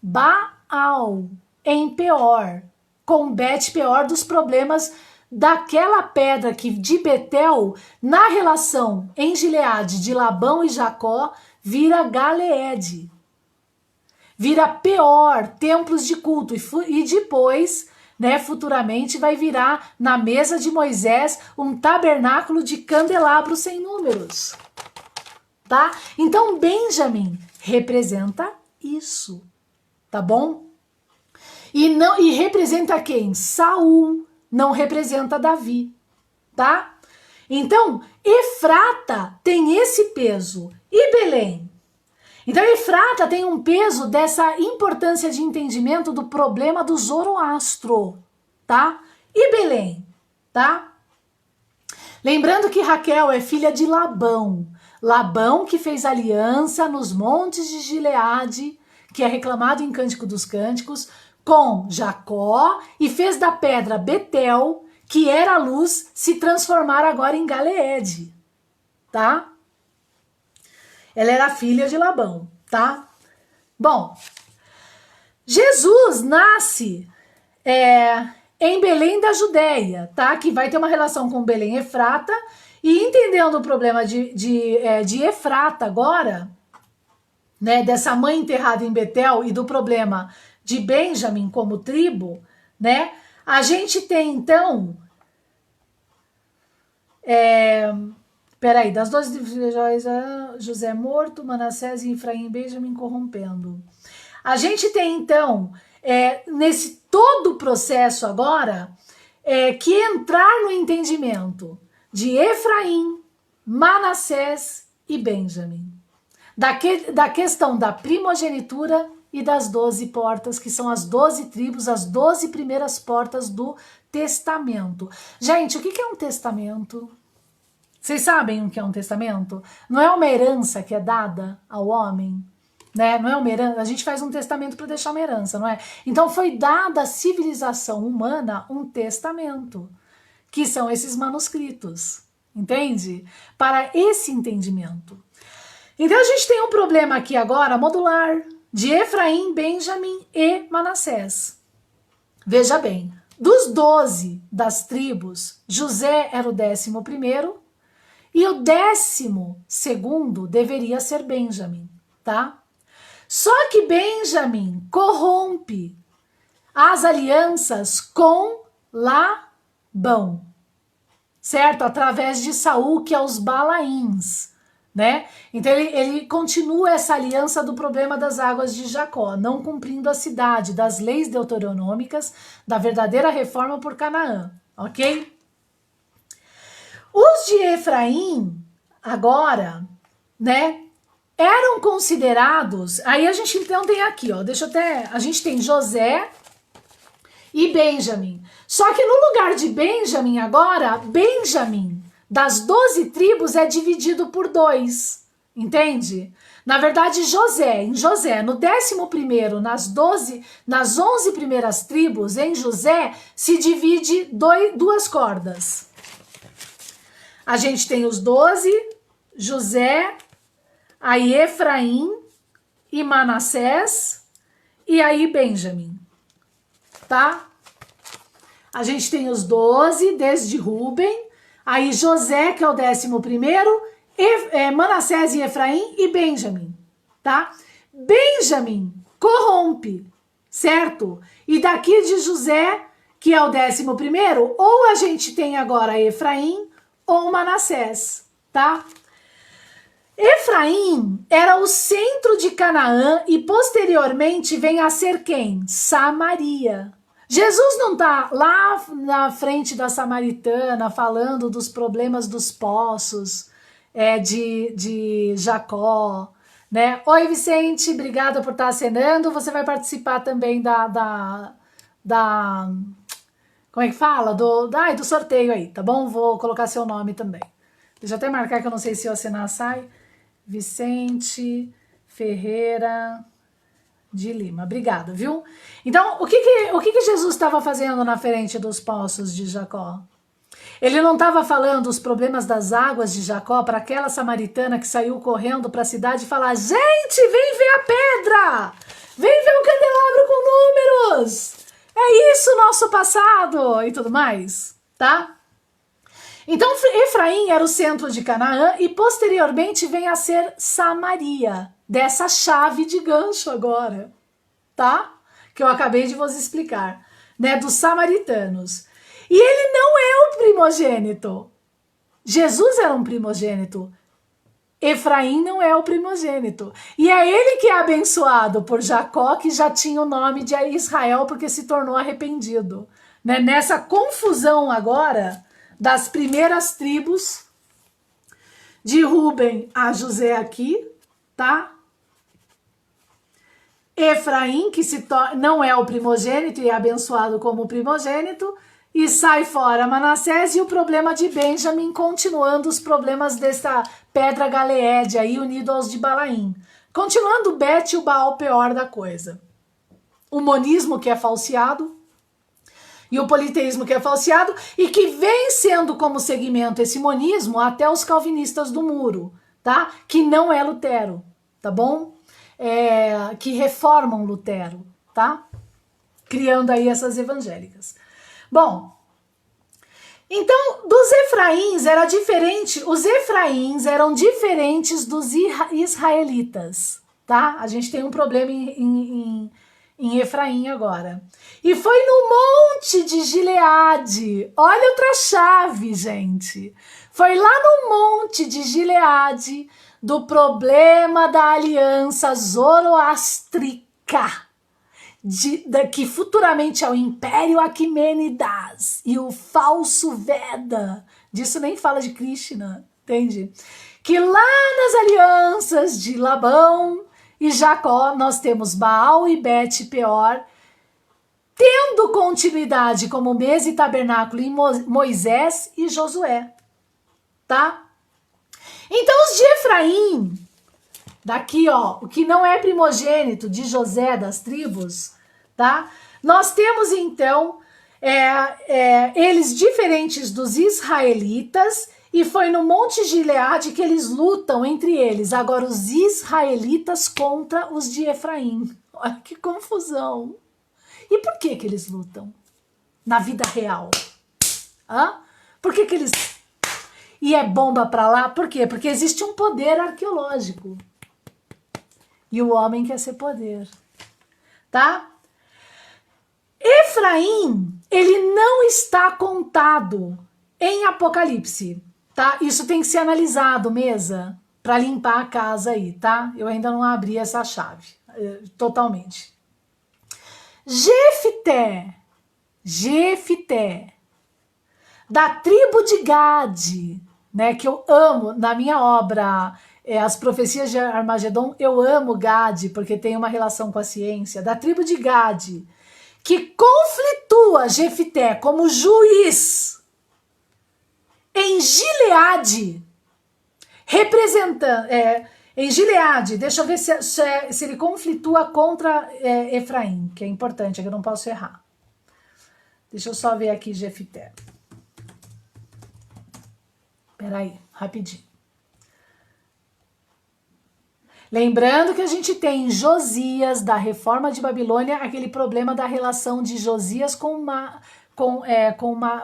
Baal em Peor, combate Peor dos problemas daquela pedra que de Betel, na relação em Gileade de Labão e Jacó, vira Galeede, vira Peor, templos de culto, e depois, né, futuramente vai virar na mesa de Moisés um tabernáculo de candelabros sem números, tá? Então Benjamim representa isso, tá bom? E representa quem? Saul, não representa Davi, tá? Então, Efrata tem esse peso. E Belém? Então, Efrata tem um peso dessa importância de entendimento do problema do Zoroastro, tá? E Belém, tá? Lembrando que Raquel é filha de Labão. Labão que fez aliança nos montes de Gileade, que é reclamado em Cântico dos Cânticos, com Jacó, e fez da pedra Betel, que era a luz, se transformar agora em Galeede, tá? Ela era filha de Labão, tá? Bom, Jesus nasce em Belém da Judéia, tá? Que vai ter uma relação com Belém Efrata, e entendendo o problema de Efrata agora, né, dessa mãe enterrada em Betel e do problema de Benjamim como tribo, né, a gente tem então, das 12 filhos, José morto, Manassés e Efraim e Benjamim corrompendo. A gente tem então, nesse todo o processo agora, que entrar no entendimento de Efraim, Manassés e Benjamim. Da questão da primogenitura e das 12 portas, que são as 12 tribos, as 12 primeiras portas do testamento. Gente, o que é um testamento? Vocês sabem o que é um testamento? Não é uma herança que é dada ao homem? Né? Não é uma herança, a gente faz um testamento para deixar uma herança, não é? Então foi dada à civilização humana um testamento, que são esses manuscritos, entende? Para esse entendimento. Então a gente tem um problema aqui agora modular de Efraim, Benjamim e Manassés. Veja bem, dos 12 das tribos, José era o 11º e o 12º deveria ser Benjamim, tá? Só que Benjamim corrompe as alianças com Labão, certo? Através de Saul, que é os Balaíns, né? Então ele continua essa aliança do problema das águas de Jacó, não cumprindo a cidade, das leis deuteronômicas, da verdadeira reforma por Canaã, ok? Os de Efraim, agora, né? Eram considerados, aí a gente então tem aqui, ó, a gente tem José e Benjamim. Só que no lugar de Benjamim agora, Benjamim das 12 tribos é dividido por 2, entende? Na verdade, em José, no 11º, nas 11 primeiras tribos, em José, se divide duas cordas. A gente tem os 12, José, aí Efraim e Manassés, e aí Benjamim, tá? A gente tem os 12, desde Rúben, aí José, que é o 11º, Manassés e Efraim e Benjamim, tá? Benjamim corrompe, certo? E daqui de José, que é o 11º, ou a gente tem agora Efraim ou Manassés, tá? Efraim era o centro de Canaã e posteriormente vem a ser quem? Samaria. Jesus não está lá na frente da samaritana falando dos problemas dos poços de Jacó, né? Oi, Vicente, obrigada por estar acenando. Você vai participar também da como é que fala? Do sorteio aí, tá bom? Vou colocar seu nome também. Deixa eu até marcar que eu não sei se eu assinar sai. Vicente Ferreira de Lima. Obrigada, viu? Então, o que Jesus estava fazendo na frente dos poços de Jacó? Ele não estava falando os problemas das águas de Jacó para aquela samaritana que saiu correndo para a cidade e falar: gente, vem ver a pedra! Vem ver o candelabro com números! É isso nosso passado! E tudo mais, tá? Então, Efraim era o centro de Canaã e posteriormente vem a ser Samaria, dessa chave de gancho agora, tá? Que eu acabei de vos explicar, né? Dos samaritanos. E ele não é o primogênito. Jesus era um primogênito. Efraim não é o primogênito. E é ele que é abençoado por Jacó, que já tinha o nome de Israel porque se tornou arrependido. Né? Nessa confusão agora das primeiras tribos, de Rúben a José aqui, tá? Efraim, que não é o primogênito e é abençoado como primogênito, e sai fora Manassés, e o problema de Benjamim, continuando os problemas dessa pedra Galeede aí, unido aos de Balaim. Continuando Bet e o Baal, pior da coisa. O monismo que é falseado, e o politeísmo que é falseado, e que vem sendo como segmento esse monismo até os calvinistas do muro, tá? Que não é Lutero, tá bom? Que reformam Lutero, tá? Criando aí essas evangélicas. Bom, então, dos Efraíns era diferente, os Efraíns eram diferentes dos israelitas, tá? A gente tem um problema em Efraim agora. E foi no monte de Gileade. Olha outra chave, gente. Foi lá no monte de Gileade do problema da aliança zoroástrica, que futuramente é o Império Aquimênidas e o falso Veda. Disso nem fala de Krishna, entende? Que lá nas alianças de Labão e Jacó, nós temos Baal e Bet-peor, tendo continuidade como mesa e tabernáculo em Moisés e Josué, tá? Então os de Efraim, daqui ó, o que não é primogênito de José das tribos, tá? Nós temos então eles diferentes dos israelitas, e foi no Monte Gileade que eles lutam entre eles. Agora os israelitas contra os de Efraim. Olha que confusão. E por que que eles lutam? Na vida real. Hã? Por que que eles... E é bomba pra lá? Por quê? Porque existe um poder arqueológico. E o homem quer ser poder. Tá? Efraim, ele não está contado em Apocalipse. Tá? Isso tem que ser analisado, mesa, para limpar a casa aí, tá? Eu ainda não abri essa chave totalmente. Jefité, da tribo de Gade, né, que eu amo na minha obra, As Profecias de Armagedon, eu amo Gade, porque tem uma relação com a ciência, da tribo de Gade, que conflitua Jefité como juiz em Gileade, representando, em Gileade, deixa eu ver se ele conflitua contra Efraim, que é importante, é que eu não posso errar. Deixa eu só ver aqui Jefité. Peraí, rapidinho. Lembrando que a gente tem em Josias, da Reforma de Babilônia, aquele problema da relação de Josias com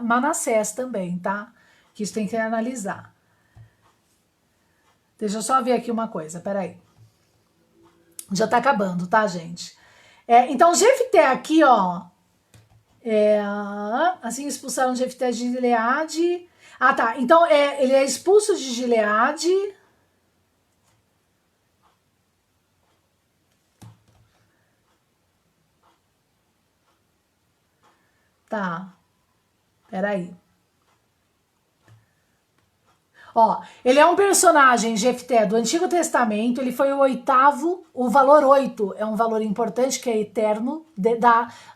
Manassés também, tá? Que isso tem que analisar. Deixa eu só ver aqui uma coisa, peraí. Já tá acabando, tá, gente? Então, Jefité aqui, ó. Assim expulsaram Jefité de Gileade. Ah, tá. Então, ele é expulso de Gileade. Tá. Peraí. Ó, ele é um personagem, Jefté, do Antigo Testamento, ele foi o 8º, o valor 8 é um valor importante, que é eterno,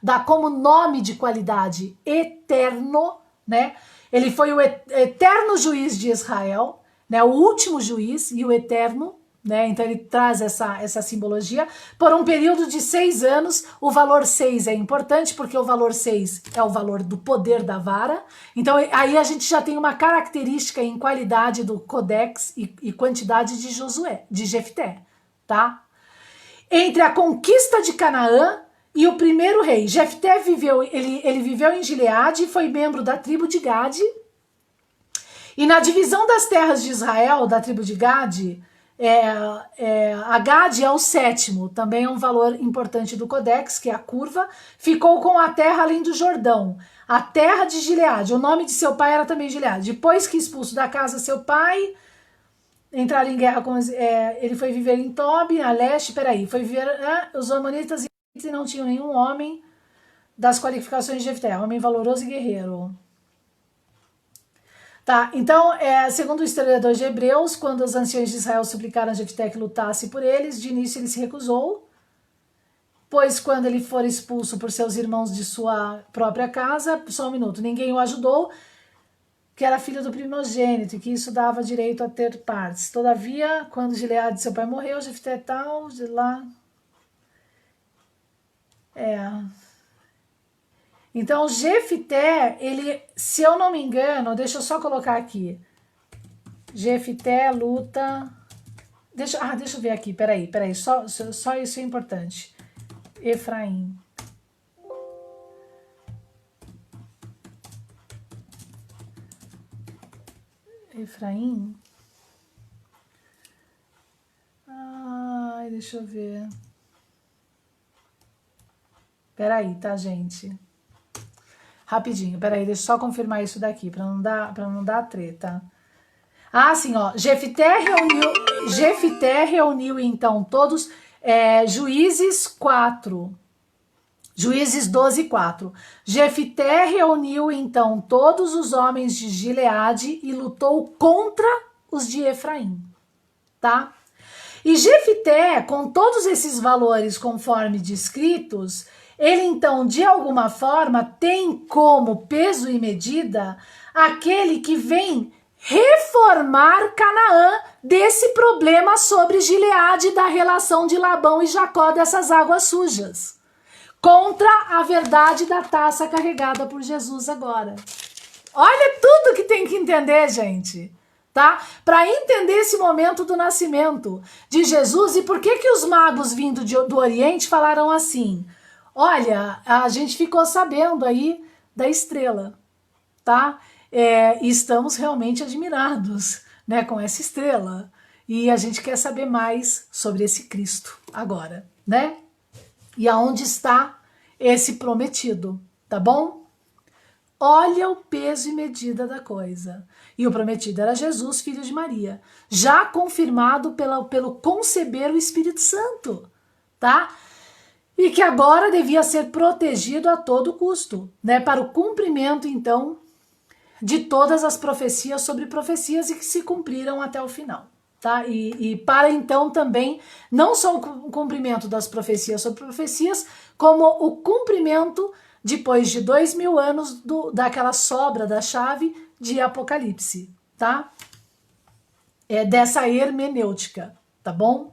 dá como nome de qualidade eterno, né? Ele foi o eterno juiz de Israel, né? O último juiz e o eterno, né? Então ele traz essa simbologia. Por um período de 6 anos, o valor 6 é importante, porque o valor 6 é o valor do poder da vara. Então aí a gente já tem uma característica em qualidade do codex e quantidade de Josué, de Jefté, tá? Entre a conquista de Canaã e o primeiro rei. Jefté viveu, ele viveu em Gileade e foi membro da tribo de Gade. E na divisão das terras de Israel, da tribo de Gade, a Gade é o 7º, também é um valor importante do Codex, que é a curva, ficou com a terra além do Jordão, a terra de Gileade, o nome de seu pai era também Gileade. Depois que expulso da casa seu pai, entraram em guerra com ele foi viver em Tobi, a leste, foi viver, os amonitas e não tinham nenhum homem das qualificações de Jefté, homem valoroso e guerreiro. Tá, então, segundo o historiador de Hebreus, quando os anciões de Israel suplicaram a Jefté que lutasse por eles, de início ele se recusou, pois quando ele for expulso por seus irmãos de sua própria casa, só um minuto, ninguém o ajudou, que era filho do primogênito, e que isso dava direito a ter partes. Todavia, quando Gileade, seu pai, morreu, Jefté tal, de lá... Então, Jefté, ele, se eu não me engano, deixa eu só colocar aqui. Jefté luta... Deixa eu ver aqui, peraí, só isso é importante. Efraim. Efraim? Ai, deixa eu ver. Peraí, tá, gente? Rapidinho, peraí, deixa eu só confirmar isso daqui, pra não dar treta. Ah, sim, ó, Jefté reuniu então todos, Juízes 4, Juízes 12, 4. Jefté reuniu então todos os homens de Gileade e lutou contra os de Efraim, tá? E Jefité, com todos esses valores conforme descritos, ele então, de alguma forma, tem como peso e medida aquele que vem reformar Canaã desse problema sobre Gileade, da relação de Labão e Jacó, dessas águas sujas, contra a verdade da taça carregada por Jesus agora. Olha tudo que tem que entender, gente, tá? Para entender esse momento do nascimento de Jesus e por que que os magos vindo do Oriente falaram assim: olha, a gente ficou sabendo aí da estrela, tá? E estamos realmente admirados, né, com essa estrela. E a gente quer saber mais sobre esse Cristo agora, né? E aonde está esse prometido, tá bom? Olha o peso e medida da coisa. E o prometido era Jesus, filho de Maria, já confirmado pelo conceber o Espírito Santo, tá? E que agora devia ser protegido a todo custo, né? Para o cumprimento, então, de todas as profecias sobre profecias e que se cumpriram até o final, tá? E para então também, não só o cumprimento das profecias sobre profecias, como o cumprimento, depois de 2000 anos, daquela sobra da chave de Apocalipse, tá? Dessa hermenêutica, tá bom?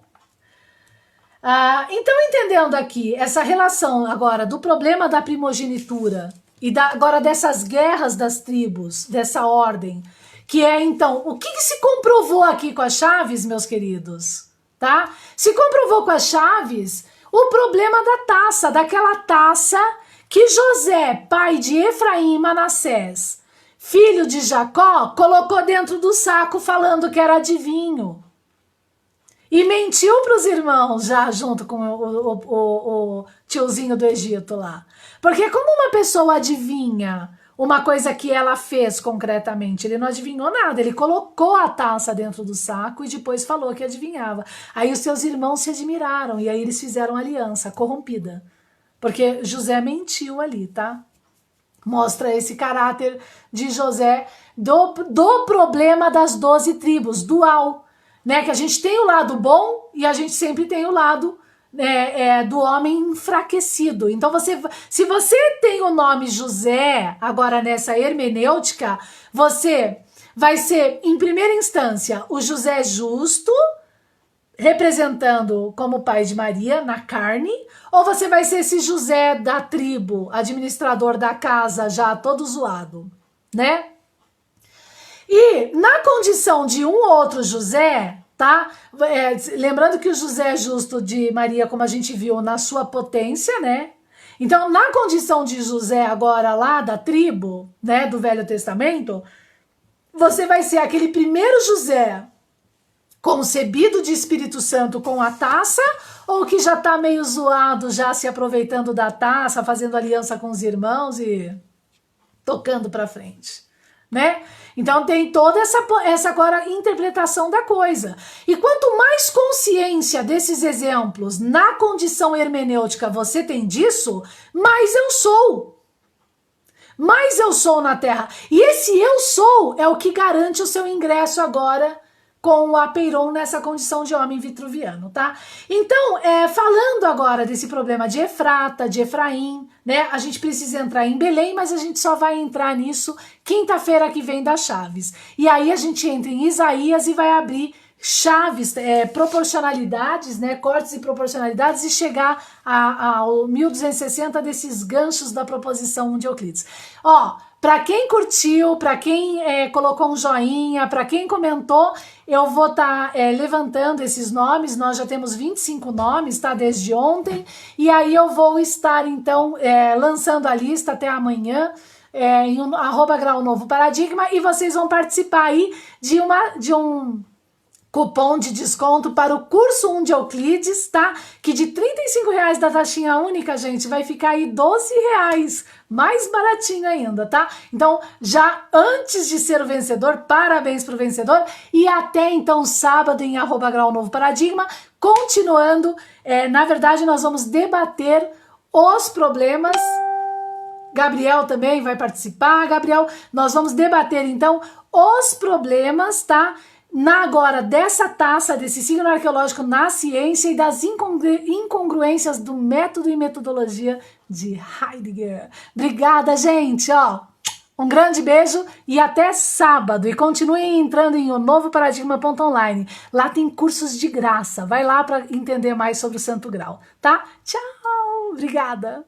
Então, entendendo aqui essa relação agora do problema da primogenitura e agora dessas guerras das tribos, dessa ordem, que é então, o que se comprovou aqui com as chaves, meus queridos? Tá? Se comprovou com as chaves o problema da taça, daquela taça que José, pai de Efraim e Manassés, filho de Jacó, colocou dentro do saco falando que era adivinho. E mentiu para os irmãos já junto com o tiozinho do Egito lá. Porque como uma pessoa adivinha uma coisa que ela fez concretamente? Ele não adivinhou nada, ele colocou a taça dentro do saco e depois falou que adivinhava. Aí os seus irmãos se admiraram e aí eles fizeram aliança corrompida. Porque José mentiu ali, tá? Mostra esse caráter de José do problema das 12 tribos, dual. Né, que a gente tem o lado bom e a gente sempre tem o lado do homem enfraquecido. Então, se você tem o nome José, agora nessa hermenêutica, você vai ser, em primeira instância, o José justo, representando como pai de Maria na carne, ou você vai ser esse José da tribo, administrador da casa, já todo zoado, né? E na condição de um ou outro José, tá? Lembrando que o José é justo de Maria, como a gente viu, na sua potência, né? Então, na condição de José agora lá da tribo, né, do Velho Testamento, você vai ser aquele primeiro José concebido de Espírito Santo com a taça, ou que já tá meio zoado, já se aproveitando da taça, fazendo aliança com os irmãos e tocando pra frente, né? Então tem toda essa agora interpretação da coisa. E quanto mais consciência desses exemplos na condição hermenêutica você tem disso, mais eu sou. Mais eu sou na Terra. E esse eu sou é o que garante o seu ingresso agora com o Apeiron nessa condição de homem vitruviano, tá? Então, falando agora desse problema de Efrata, de Efraim, né? A gente precisa entrar em Belém, mas a gente só vai entrar nisso quinta-feira que vem das chaves. E aí a gente entra em Isaías e vai abrir chaves, proporcionalidades, né? Cortes e proporcionalidades e chegar ao 1260 desses ganchos da proposição de Euclides. Ó, para quem curtiu, para quem colocou um joinha, para quem comentou, eu vou estar levantando esses nomes. Nós já temos 25 nomes, tá? Desde ontem. E aí eu vou estar, então, lançando a lista até amanhã, em @Grau Novo Paradigma, e vocês vão participar aí de um cupom de desconto para o curso 1 de Euclides, tá? Que de R$35 da taxinha única, gente, vai ficar aí R$12, mais baratinho ainda, tá? Então, já antes de ser o vencedor, parabéns pro vencedor, e até então sábado em @Grau Novo Paradigma, continuando, na verdade nós vamos debater os problemas. Gabriel também vai participar. Gabriel, nós vamos debater então os problemas, tá? agora dessa taça, desse signo arqueológico na ciência e das incongruências do método e metodologia de Heidegger. Obrigada, gente, ó. Um grande beijo e até sábado. E continuem entrando em onovoparadigma.online. Lá tem cursos de graça. Vai lá para entender mais sobre o Santo Grau, tá? Tchau! Obrigada!